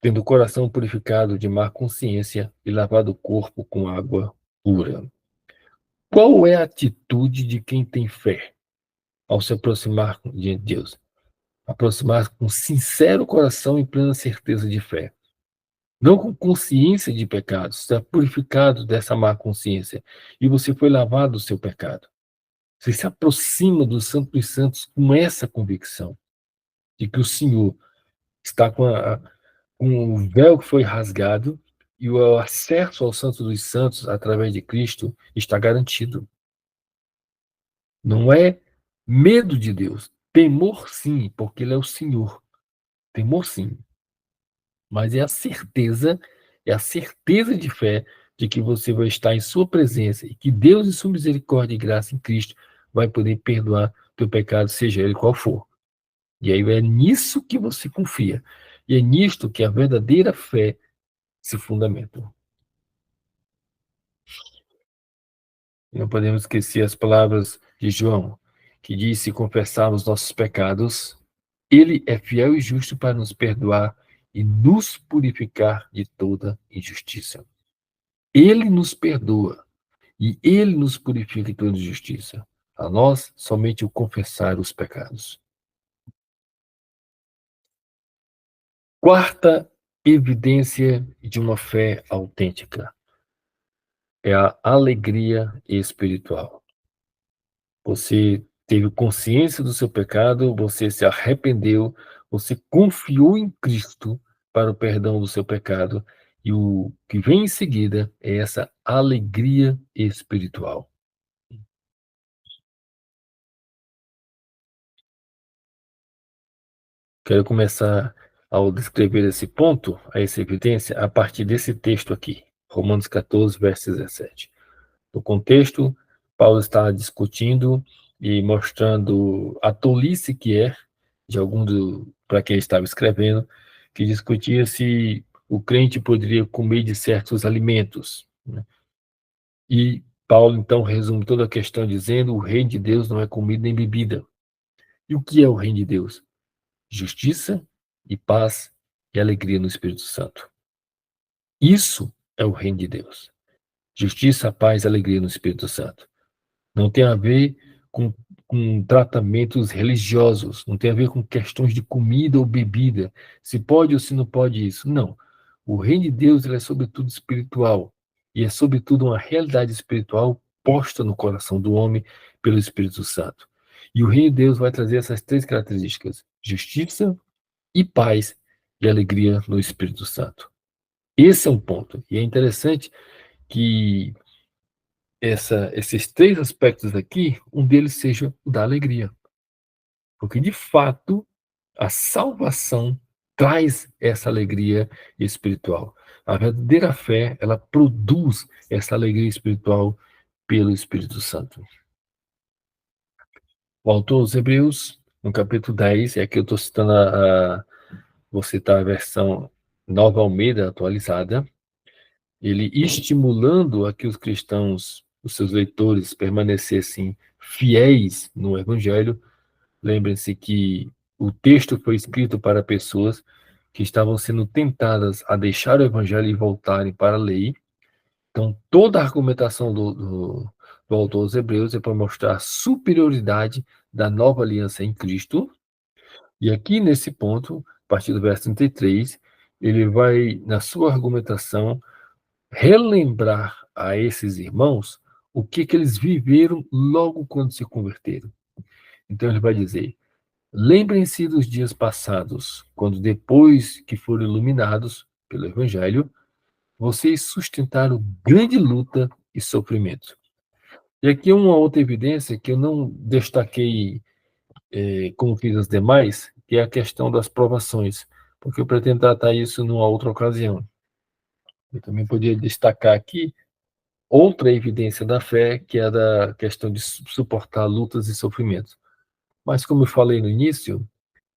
tendo o coração purificado de má consciência e lavado o corpo com água pura. Qual é a atitude de quem tem fé ao se aproximar de Deus? Aproximar com sincero coração e plena certeza de fé. Não com consciência de pecados, está purificado dessa má consciência e você foi lavado do seu pecado. Você se aproxima do Santo dos Santos com essa convicção de que o Senhor está com o véu que foi rasgado e o acesso ao Santo dos Santos através de Cristo está garantido. Não é medo de Deus, temor sim, porque Ele é o Senhor. Temor sim, mas é a certeza de fé de que você vai estar em sua presença e que Deus, em sua misericórdia e graça em Cristo, vai poder perdoar teu pecado, seja ele qual for. E aí é nisso que você confia. E é nisto que a verdadeira fé se fundamenta. E não podemos esquecer as palavras de João, que diz: se confessarmos nossos pecados, ele é fiel e justo para nos perdoar e nos purificar de toda injustiça. Ele nos perdoa e ele nos purifica de toda injustiça. A nós, somente o confessar os pecados. Quarta evidência de uma fé autêntica é a alegria espiritual. Você teve consciência do seu pecado, você se arrependeu, você confiou em Cristo para o perdão do seu pecado, e o que vem em seguida é essa alegria espiritual. Quero começar ao descrever esse ponto, essa evidência, a partir desse texto aqui, Romanos 14, verso 17. No contexto, Paulo está discutindo e mostrando a tolice que é de para quem estava escrevendo, que discutia se o crente poderia comer de certos alimentos, né? E Paulo então resume toda a questão dizendo: o reino de Deus não é comida nem bebida. E o que é o reino de Deus? Justiça e paz e alegria no Espírito Santo. Isso é o reino de Deus. Justiça, paz e alegria no Espírito Santo. Não tem a ver com tratamentos religiosos, não tem a ver com questões de comida ou bebida, se pode ou se não pode isso. Não. O reino de Deus ele é sobretudo espiritual, e é sobretudo uma realidade espiritual posta no coração do homem pelo Espírito Santo. E o reino de Deus vai trazer essas três características: justiça e paz e alegria no Espírito Santo. Esse é um ponto. E é interessante que esses três aspectos aqui, um deles seja o da alegria. Porque, de fato, a salvação traz essa alegria espiritual. A verdadeira fé, ela produz essa alegria espiritual pelo Espírito Santo. O autor aos Hebreus, no capítulo 10, e aqui eu estou citando vou citar a versão Nova Almeida atualizada, ele estimulando a que os cristãos, os seus leitores, permanecessem fiéis no Evangelho. Lembrem-se que o texto foi escrito para pessoas que estavam sendo tentadas a deixar o Evangelho e voltarem para a lei. Então, toda a argumentação do autor aos Hebreus é para mostrar a superioridade da nova aliança em Cristo. E aqui, nesse ponto, a partir do verso 33, ele vai, na sua argumentação, relembrar a esses irmãos o que eles viveram logo quando se converteram. Então, ele vai dizer: lembrem-se dos dias passados, quando, depois que foram iluminados pelo Evangelho, vocês sustentaram grande luta e sofrimento. E aqui uma outra evidência que eu não destaquei como fiz as demais, que é a questão das provações, porque eu pretendo tratar isso numa outra ocasião. Eu também poderia destacar aqui outra evidência da fé, que é a da questão de suportar lutas e sofrimentos. Mas, como eu falei no início,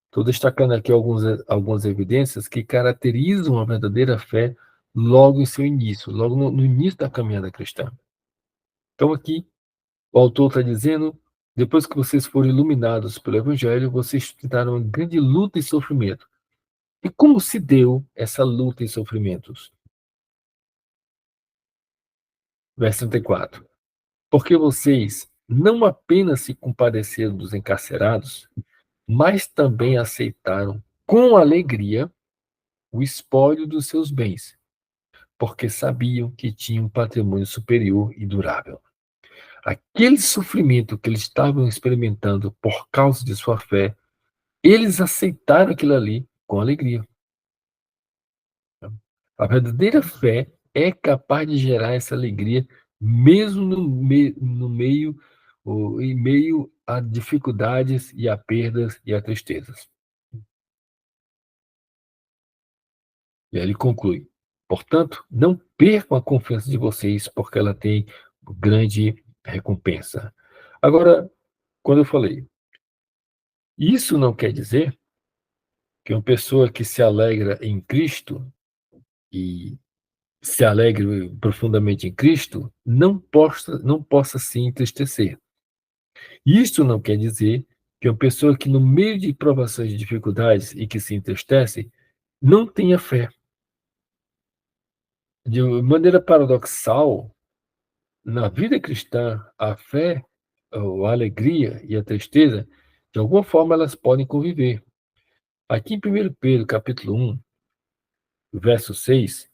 estou destacando aqui algumas evidências que caracterizam a verdadeira fé logo em seu início, logo no início da caminhada cristã. Então, aqui, o autor está dizendo: depois que vocês foram iluminados pelo Evangelho, vocês tentaram uma grande luta e sofrimento. E como se deu essa luta e sofrimentos? Verso 34. Porque vocês não apenas se compadeceram dos encarcerados, mas também aceitaram com alegria o espólio dos seus bens, porque sabiam que tinham um patrimônio superior e durável. Aquele sofrimento que eles estavam experimentando por causa de sua fé, eles aceitaram aquilo ali com alegria. A verdadeira fé é capaz de gerar essa alegria, mesmo no meio, ou em meio a dificuldades e a perdas e a tristezas. E aí ele conclui: portanto, não percam a confiança de vocês, porque ela tem grande recompensa. Agora, quando eu falei, isso não quer dizer que uma pessoa que se alegra em Cristo e se alegre profundamente em Cristo não possa se entristecer. Isso não quer dizer que uma pessoa que no meio de provações e dificuldades e que se entristece não tenha fé. De maneira paradoxal, na vida cristã, a fé, a alegria e a tristeza, de alguma forma elas podem conviver. Aqui em 1 Pedro, capítulo 1, verso 6,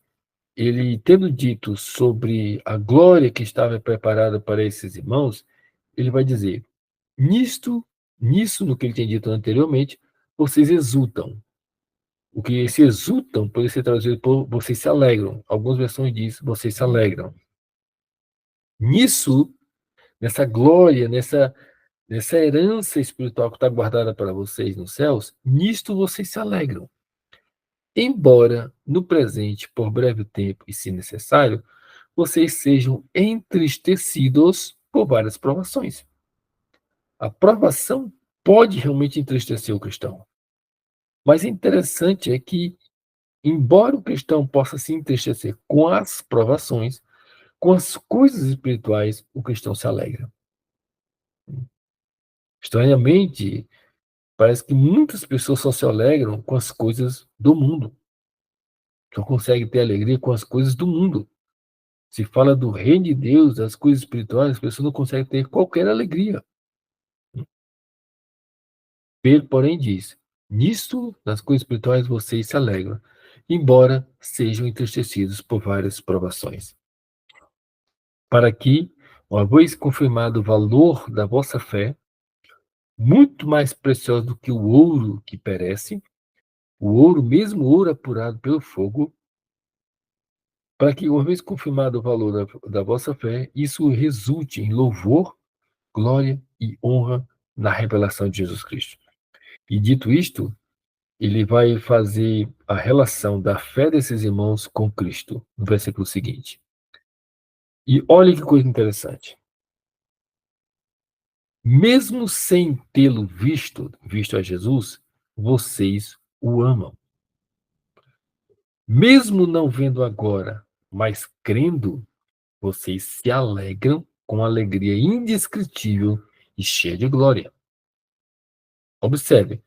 ele tendo dito sobre a glória que estava preparada para esses irmãos, ele vai dizer: nisso no que ele tinha dito anteriormente, vocês exultam. O que se exultam pode ser traduzido por vocês se alegram. Algumas versões diz vocês se alegram. Nisso, nessa glória, nessa herança espiritual que está guardada para vocês nos céus, nisto vocês se alegram. Embora, no presente, por breve tempo e se necessário, vocês sejam entristecidos por várias provações. A provação pode realmente entristecer o cristão. Mas interessante é que, embora o cristão possa se entristecer com as provações, com as coisas espirituais, o cristão se alegra. Estranhamente, parece que muitas pessoas só se alegram com as coisas do mundo. Só conseguem ter alegria com as coisas do mundo. Se fala do reino de Deus, das coisas espirituais, as pessoas não conseguem ter qualquer alegria. Pedro, porém, diz: nisto, nas coisas espirituais, vocês se alegram, embora sejam entristecidos por várias provações. Para que, uma vez confirmado o valor da vossa fé, muito mais precioso do que o ouro que perece, o ouro, mesmo ouro apurado pelo fogo, para que, uma vez confirmado o valor da vossa fé, isso resulte em louvor, glória e honra na revelação de Jesus Cristo. E dito isto, ele vai fazer a relação da fé desses irmãos com Cristo, no versículo seguinte. E olha que coisa interessante. Mesmo sem tê-lo visto a Jesus, vocês o amam. Mesmo não vendo agora, mas crendo, vocês se alegram com alegria indescritível e cheia de glória. Observe,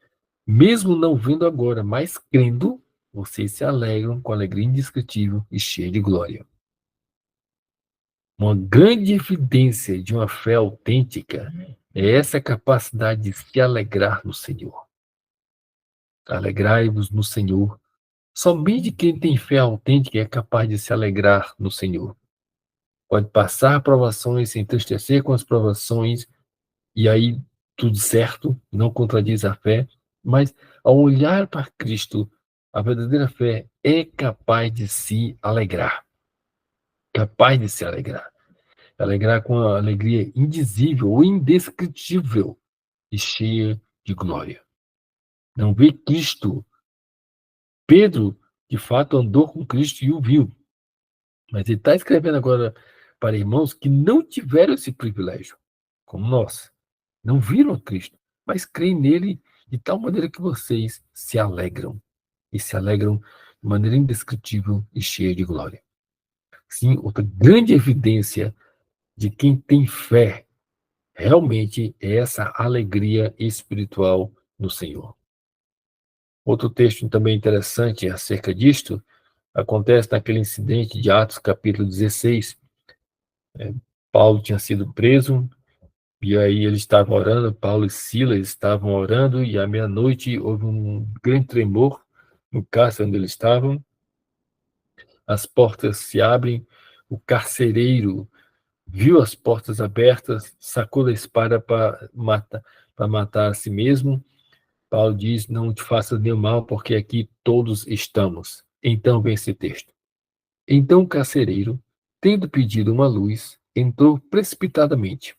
mesmo não vendo agora, mas crendo, vocês se alegram com alegria indescritível e cheia de glória. Uma grande evidência de uma fé autêntica é essa capacidade de se alegrar no Senhor. Alegrai-vos no Senhor. Somente quem tem fé autêntica é capaz de se alegrar no Senhor. Pode passar provações, se entristecer com as provações, e aí tudo certo, não contradiz a fé, mas ao olhar para Cristo, a verdadeira fé é capaz de se alegrar. Capaz de se alegrar. Alegrar com a alegria indizível ou indescritível e cheia de glória. Não vê Cristo. Pedro, de fato, andou com Cristo e o viu. Mas ele está escrevendo agora para irmãos que não tiveram esse privilégio, como nós. Não viram Cristo, mas creem nele de tal maneira que vocês se alegram. E se alegram de maneira indescritível e cheia de glória. Sim, outra grande evidência de quem tem fé realmente é essa alegria espiritual no Senhor. Outro texto também interessante acerca disto acontece naquele incidente de Atos, capítulo 16. Paulo tinha sido preso, e aí eles estavam orando, Paulo e Silas estavam orando, e à meia-noite houve um grande tremor no cárcere onde eles estavam. As portas se abrem, o carcereiro viu as portas abertas, sacou da espada para matar a si mesmo. Paulo diz: não te faças nenhum mal, porque aqui todos estamos. Então vem esse texto. Então o carcereiro, tendo pedido uma luz, entrou precipitadamente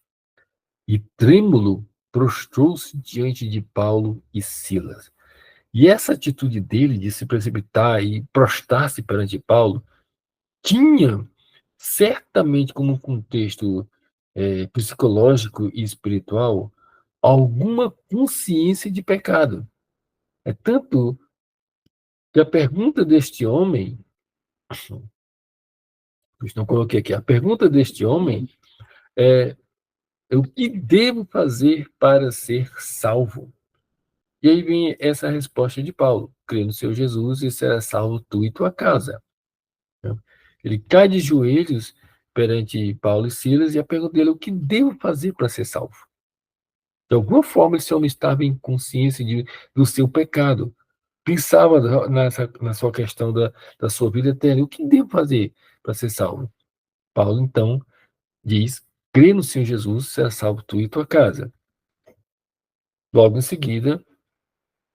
e, trêmulo, prostrou-se diante de Paulo e Silas. E essa atitude dele de se precipitar e prostrar-se perante Paulo tinha certamente como contexto psicológico e espiritual alguma consciência de pecado. É tanto que a pergunta deste homem, eu não coloquei aqui, a pergunta deste homem é: o que devo fazer para ser salvo? E aí vem essa resposta de Paulo: crê no Senhor Jesus e será salvo tu e tua casa. Ele cai de joelhos perante Paulo e Silas, e a pergunta dele é: o que devo fazer para ser salvo? De alguma forma, esse homem estava em consciência do seu pecado. Pensava na sua questão da sua vida eterna. O que devo fazer para ser salvo? Paulo, então, diz: crê no Senhor Jesus, será salvo tu e tua casa. Logo em seguida,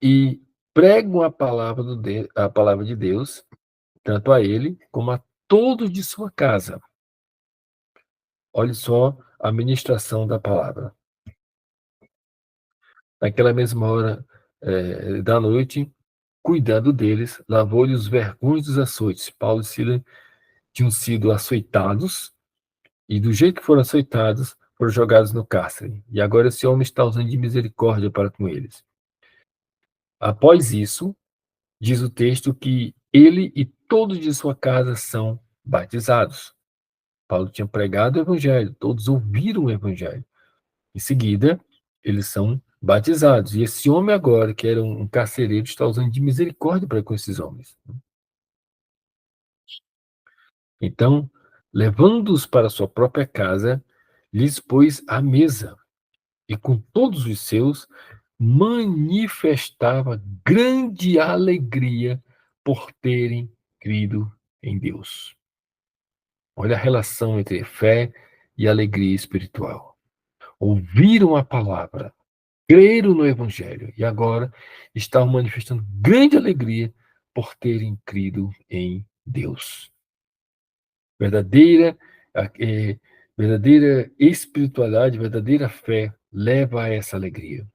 e pregam a palavra de Deus, tanto a ele como a todos de sua casa. Olhe só a ministração da palavra. Naquela mesma hora da noite, cuidando deles, lavou-lhe os vergões dos açoites. Paulo e Silas tinham sido açoitados, e do jeito que foram açoitados, foram jogados no cárcere. E agora esse homem está usando de misericórdia para com eles. Após isso, diz o texto que ele e todos de sua casa são batizados. Paulo tinha pregado o evangelho, todos ouviram o evangelho. Em seguida, eles são batizados. E esse homem agora, que era um carcereiro, está usando de misericórdia para com esses homens. Então, levando-os para sua própria casa, lhes pôs à mesa, e com todos os seus manifestava grande alegria por terem crido em Deus. Olha a relação entre fé e alegria espiritual. Ouviram a palavra, creram no Evangelho e agora estavam manifestando grande alegria por terem crido em Deus. Verdadeira, verdadeira espiritualidade, verdadeira fé leva a essa alegria.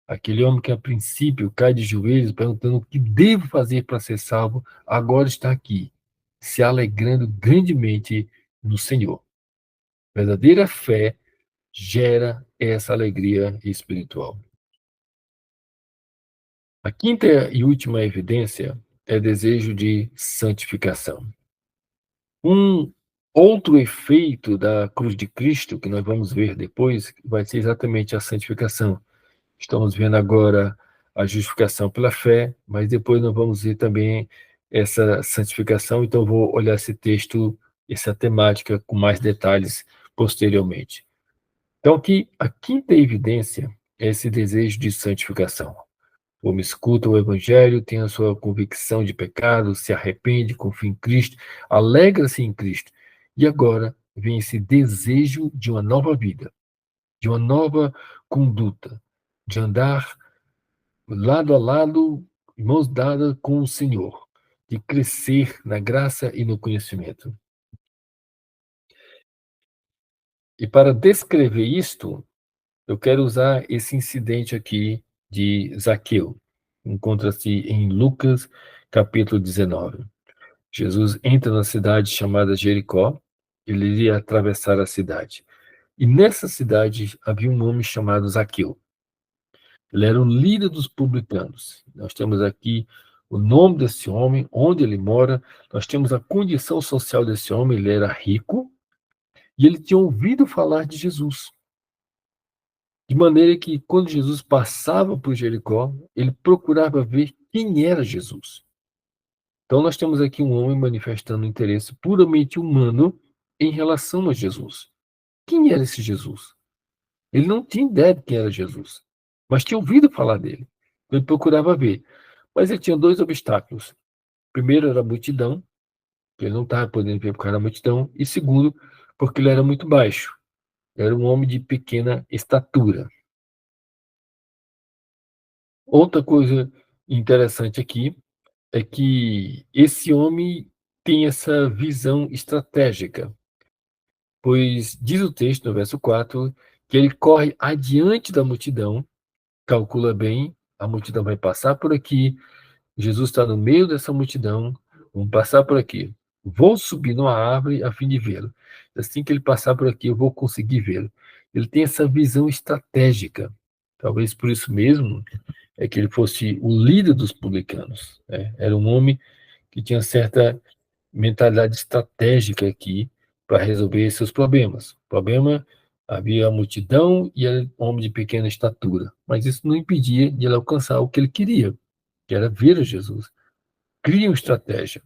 Aquele homem que a princípio cai de joelhos perguntando o que devo fazer para ser salvo, agora está aqui, se alegrando grandemente no Senhor. Verdadeira fé gera essa alegria espiritual. A quinta e última evidência é desejo de santificação. Um outro efeito da cruz de Cristo, que nós vamos ver depois, vai ser exatamente a santificação. Estamos vendo agora a justificação pela fé, mas depois nós vamos ver também essa santificação, então eu vou olhar esse texto, essa temática com mais detalhes posteriormente. Então, aqui, a quinta evidência é esse desejo de santificação. O homem escuta o Evangelho, tem a sua convicção de pecado, se arrepende, confia em Cristo, alegra-se em Cristo. E agora vem esse desejo de uma nova vida, de uma nova conduta, de andar lado a lado, mãos dadas com o Senhor, de crescer na graça e no conhecimento. E para descrever isto, eu quero usar esse incidente aqui de Zaqueu. Encontra-se em Lucas, capítulo 19. Jesus entra na cidade chamada Jericó, ele iria atravessar a cidade. E nessa cidade havia um homem chamado Zaqueu. Ele era o líder dos publicanos. Nós temos aqui o nome desse homem, onde ele mora, nós temos a condição social desse homem, ele era rico, e ele tinha ouvido falar de Jesus. De maneira que, quando Jesus passava por Jericó, ele procurava ver quem era Jesus. Então, nós temos aqui um homem manifestando um interesse puramente humano em relação a Jesus. Quem era esse Jesus? Ele não tinha ideia de quem era Jesus, mas tinha ouvido falar dele. Ele procurava ver. Mas ele tinha dois obstáculos. Primeiro era a multidão, que ele não estava podendo ver por causa da multidão. E segundo, porque ele era muito baixo. Era um homem de pequena estatura. Outra coisa interessante aqui é que esse homem tem essa visão estratégica, pois diz o texto, no verso 4, que ele corre adiante da multidão, calcula bem, a multidão vai passar por aqui, Jesus está no meio dessa multidão, vamos passar por aqui. Vou subir numa árvore a fim de vê-lo. Assim que ele passar por aqui, eu vou conseguir vê-lo. Ele tem essa visão estratégica. Talvez por isso mesmo é que ele fosse o líder dos publicanos, né? Era um homem que tinha certa mentalidade estratégica aqui para resolver seus problemas. O problema, havia a multidão e era um homem de pequena estatura, mas isso não impedia de ele alcançar o que ele queria, que era ver a Jesus. Cria uma estratégia.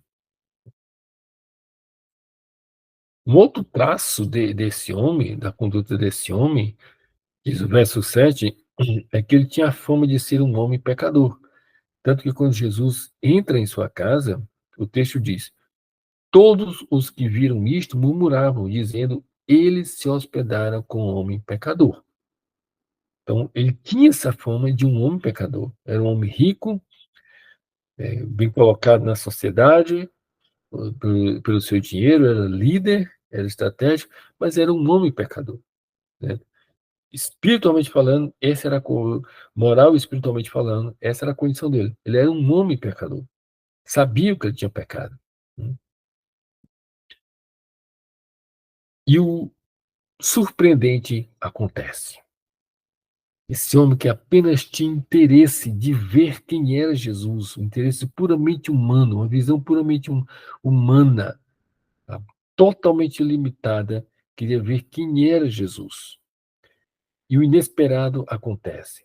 Um outro traço desse homem, da conduta desse homem, diz o verso 7, é que ele tinha a fama de ser um homem pecador. Tanto que quando Jesus entra em sua casa, o texto diz: todos os que viram isto murmuravam, dizendo: eles se hospedaram com um homem pecador. Então, ele tinha essa fama de um homem pecador. Era um homem rico, bem colocado na sociedade, pelo seu dinheiro, era líder, era estratégico, mas era um homem pecador, né? Espiritualmente falando, essa era moral e espiritualmente falando, essa era a condição dele. Ele era um homem pecador. Sabia que ele tinha pecado, né? E o surpreendente acontece. Esse homem que apenas tinha interesse de ver quem era Jesus, um interesse puramente humano, uma visão puramente humana, tá? Totalmente limitada, queria ver quem era Jesus. E o inesperado acontece.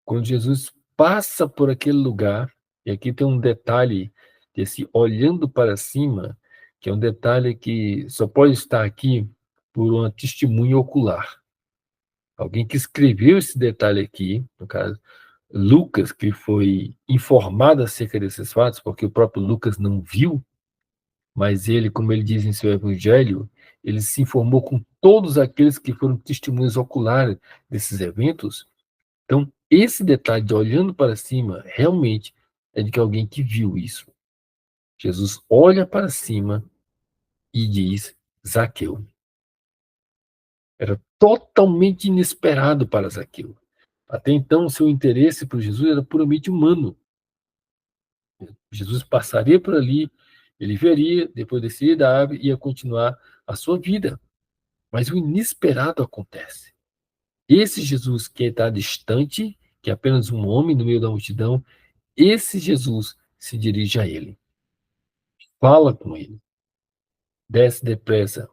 Quando Jesus passa por aquele lugar, e aqui tem um detalhe desse olhando para cima, que é um detalhe que só pode estar aqui por uma testemunha ocular. Alguém que escreveu esse detalhe aqui, no caso, Lucas, que foi informado acerca desses fatos, porque o próprio Lucas não viu, mas ele, como ele diz em seu evangelho, ele se informou com todos aqueles que foram testemunhas oculares desses eventos. Então, esse detalhe de olhando para cima, realmente é de que alguém que viu isso. Jesus olha para cima e diz: Zaqueu. Era totalmente inesperado para Zaqueu. Até então, seu interesse por Jesus era puramente humano. Jesus passaria por ali, ele veria, depois desceria da árvore e ia continuar a sua vida. Mas o inesperado acontece. Esse Jesus que está distante, que é apenas um homem no meio da multidão, esse Jesus se dirige a ele, fala com ele, desce depressa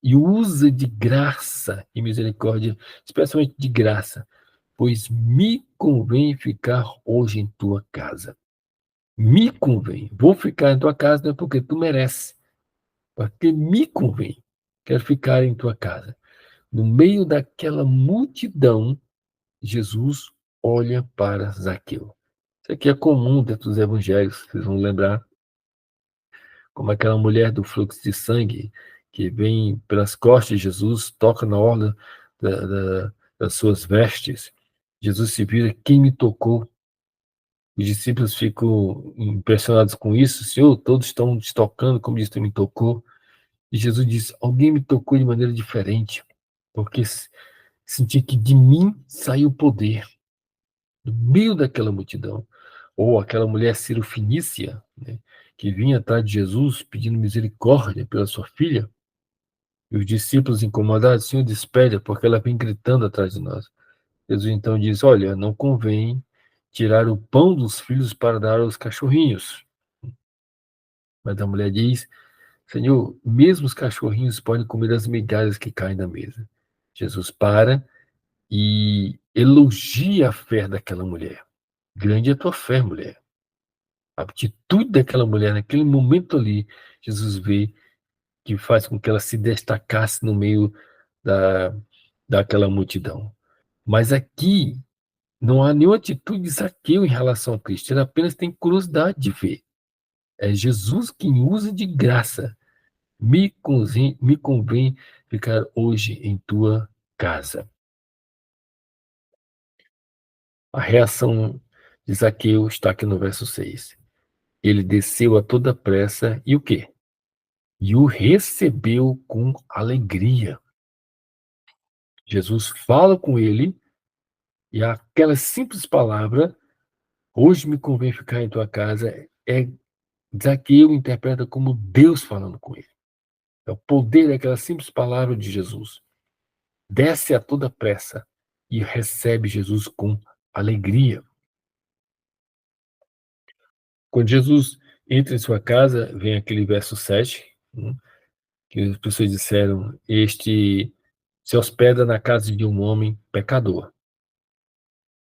e usa de graça e misericórdia, especialmente de graça, pois me convém ficar hoje em tua casa. Me convém. Vou ficar em tua casa não é porque tu mereces, porque me convém. Quero ficar em tua casa. No meio daquela multidão, Jesus olha para Zaqueu. Isso aqui é comum dentro dos evangelhos, vocês vão lembrar, como aquela mulher do fluxo de sangue que vem pelas costas de Jesus, toca na orla das suas vestes. Jesus se vira, quem me tocou? Os discípulos ficam impressionados com isso. Senhor, todos estão te tocando, como disse, me tocou. E Jesus diz, alguém me tocou de maneira diferente, porque senti que de mim saiu o poder, do meio daquela multidão. Ou aquela mulher Cirofenícia, né, que vinha atrás de Jesus pedindo misericórdia pela sua filha, e os discípulos incomodados, Senhor, despede, porque ela vem gritando atrás de nós. Jesus então diz, olha, não convém tirar o pão dos filhos para dar aos cachorrinhos. Mas a mulher diz, Senhor, mesmo os cachorrinhos podem comer as migalhas que caem da mesa. Jesus para e elogia a fé daquela mulher. Grande é a tua fé, mulher. A atitude daquela mulher naquele momento ali, Jesus vê que faz com que ela se destacasse no meio da, daquela multidão. Mas aqui não há nenhuma atitude de Zaqueu em relação a Cristo, ele apenas tem curiosidade de ver. É Jesus quem usa de graça. Me convém ficar hoje em tua casa. A reação de Zaqueu está aqui no verso 6. Ele desceu a toda pressa e o quê? E o recebeu com alegria. Jesus fala com ele e aquela simples palavra, hoje me convém ficar em tua casa, Zaqueu interpreta como Deus falando com ele. É o poder daquela simples palavra de Jesus. Desce a toda pressa e recebe Jesus com alegria. Quando Jesus entra em sua casa, vem aquele verso 7, que as pessoas disseram, este se hospeda na casa de um homem pecador.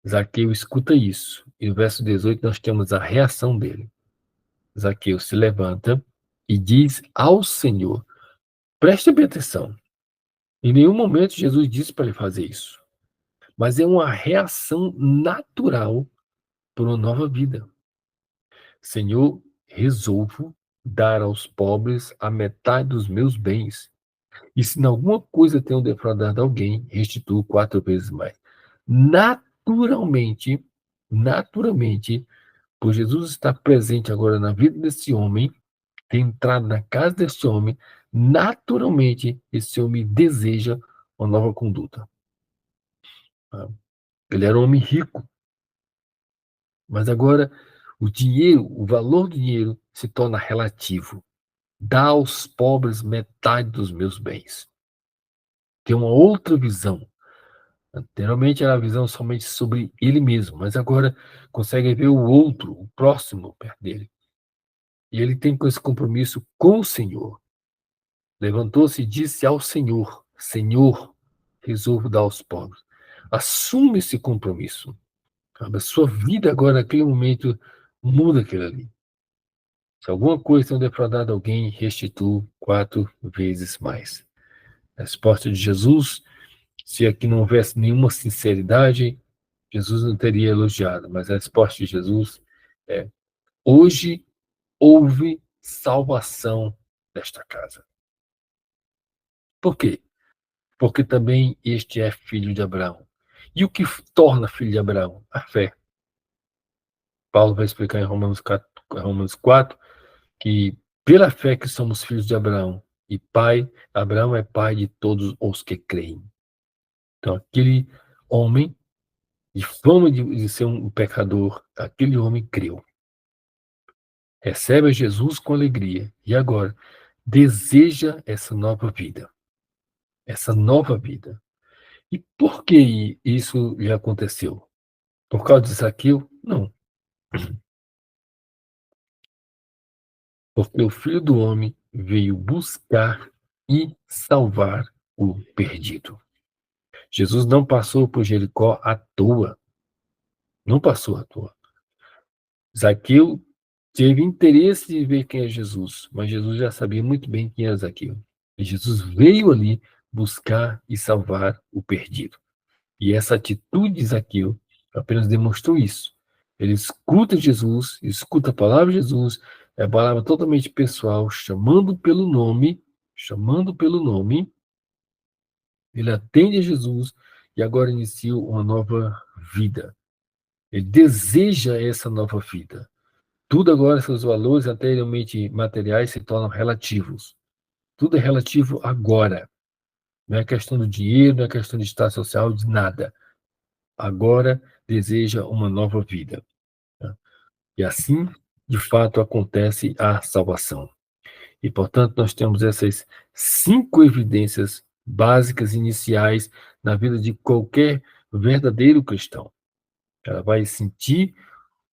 Zaqueu escuta isso. E no verso 18 nós temos a reação dele. Zaqueu se levanta e diz ao Senhor, preste bem atenção, em nenhum momento Jesus disse para ele fazer isso, mas é uma reação natural para uma nova vida. Senhor, resolvo dar aos pobres a metade dos meus bens. E se em alguma coisa tenho defraudado alguém, restituo 4 vezes mais. Naturalmente, naturalmente, por Jesus estar presente agora na vida desse homem, ter entrado na casa desse homem, naturalmente, esse homem deseja uma nova conduta. Ele era um homem rico, mas agora o dinheiro, o valor do dinheiro se torna relativo. Dá aos pobres metade dos meus bens. Tem uma outra visão. Anteriormente era a visão somente sobre ele mesmo, mas agora consegue ver o outro, o próximo perto dele. E ele tem com esse compromisso com o Senhor. Levantou-se e disse ao Senhor, Senhor, resolvo dar aos pobres. Assume esse compromisso. A sua vida agora, naquele momento, muda aquilo ali. Se alguma coisa tem defraudado alguém, restituo 4 vezes mais. A resposta de Jesus, se aqui não houvesse nenhuma sinceridade, Jesus não teria elogiado, mas a resposta de Jesus é: hoje houve salvação nesta casa. Por quê? Porque também este é filho de Abraão. E o que torna filho de Abraão? A fé. Paulo vai explicar em Romanos 4 que pela fé que somos filhos de Abraão. E pai, Abraão é pai de todos os que creem. Então, aquele homem, de fama de ser um pecador, aquele homem creu. Recebe a Jesus com alegria. E agora, deseja essa nova vida. Essa nova vida. E por que isso lhe aconteceu? Por causa de Zaqueu? Não. porque o Filho do Homem veio buscar e salvar o perdido. Jesus não passou por Jericó à toa. Não passou à toa. Zaqueu teve interesse de ver quem é Jesus, mas Jesus já sabia muito bem quem era Zaqueu. E Jesus veio ali buscar e salvar o perdido. E essa atitude de Zaqueu apenas demonstrou isso. Ele escuta Jesus, escuta a palavra de Jesus, é a palavra totalmente pessoal, chamando pelo nome, ele atende a Jesus e agora inicia uma nova vida. Ele deseja essa nova vida. Tudo agora, seus valores anteriormente materiais se tornam relativos. Tudo é relativo agora. Não é questão do dinheiro, não é questão de status social, de nada. Agora deseja uma nova vida. Tá? E assim, de fato, acontece a salvação. E, portanto, nós temos essas 5 evidências básicas iniciais na vida de qualquer verdadeiro cristão. Ela vai sentir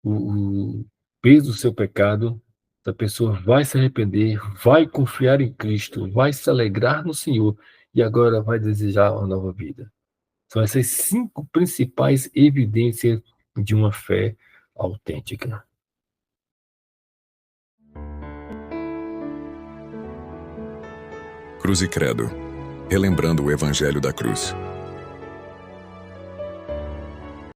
o peso do seu pecado, a pessoa vai se arrepender, vai confiar em Cristo, vai se alegrar no Senhor e agora vai desejar uma nova vida. São essas 5 principais evidências de uma fé autêntica. Cruz e Credo. Relembrando o Evangelho da Cruz.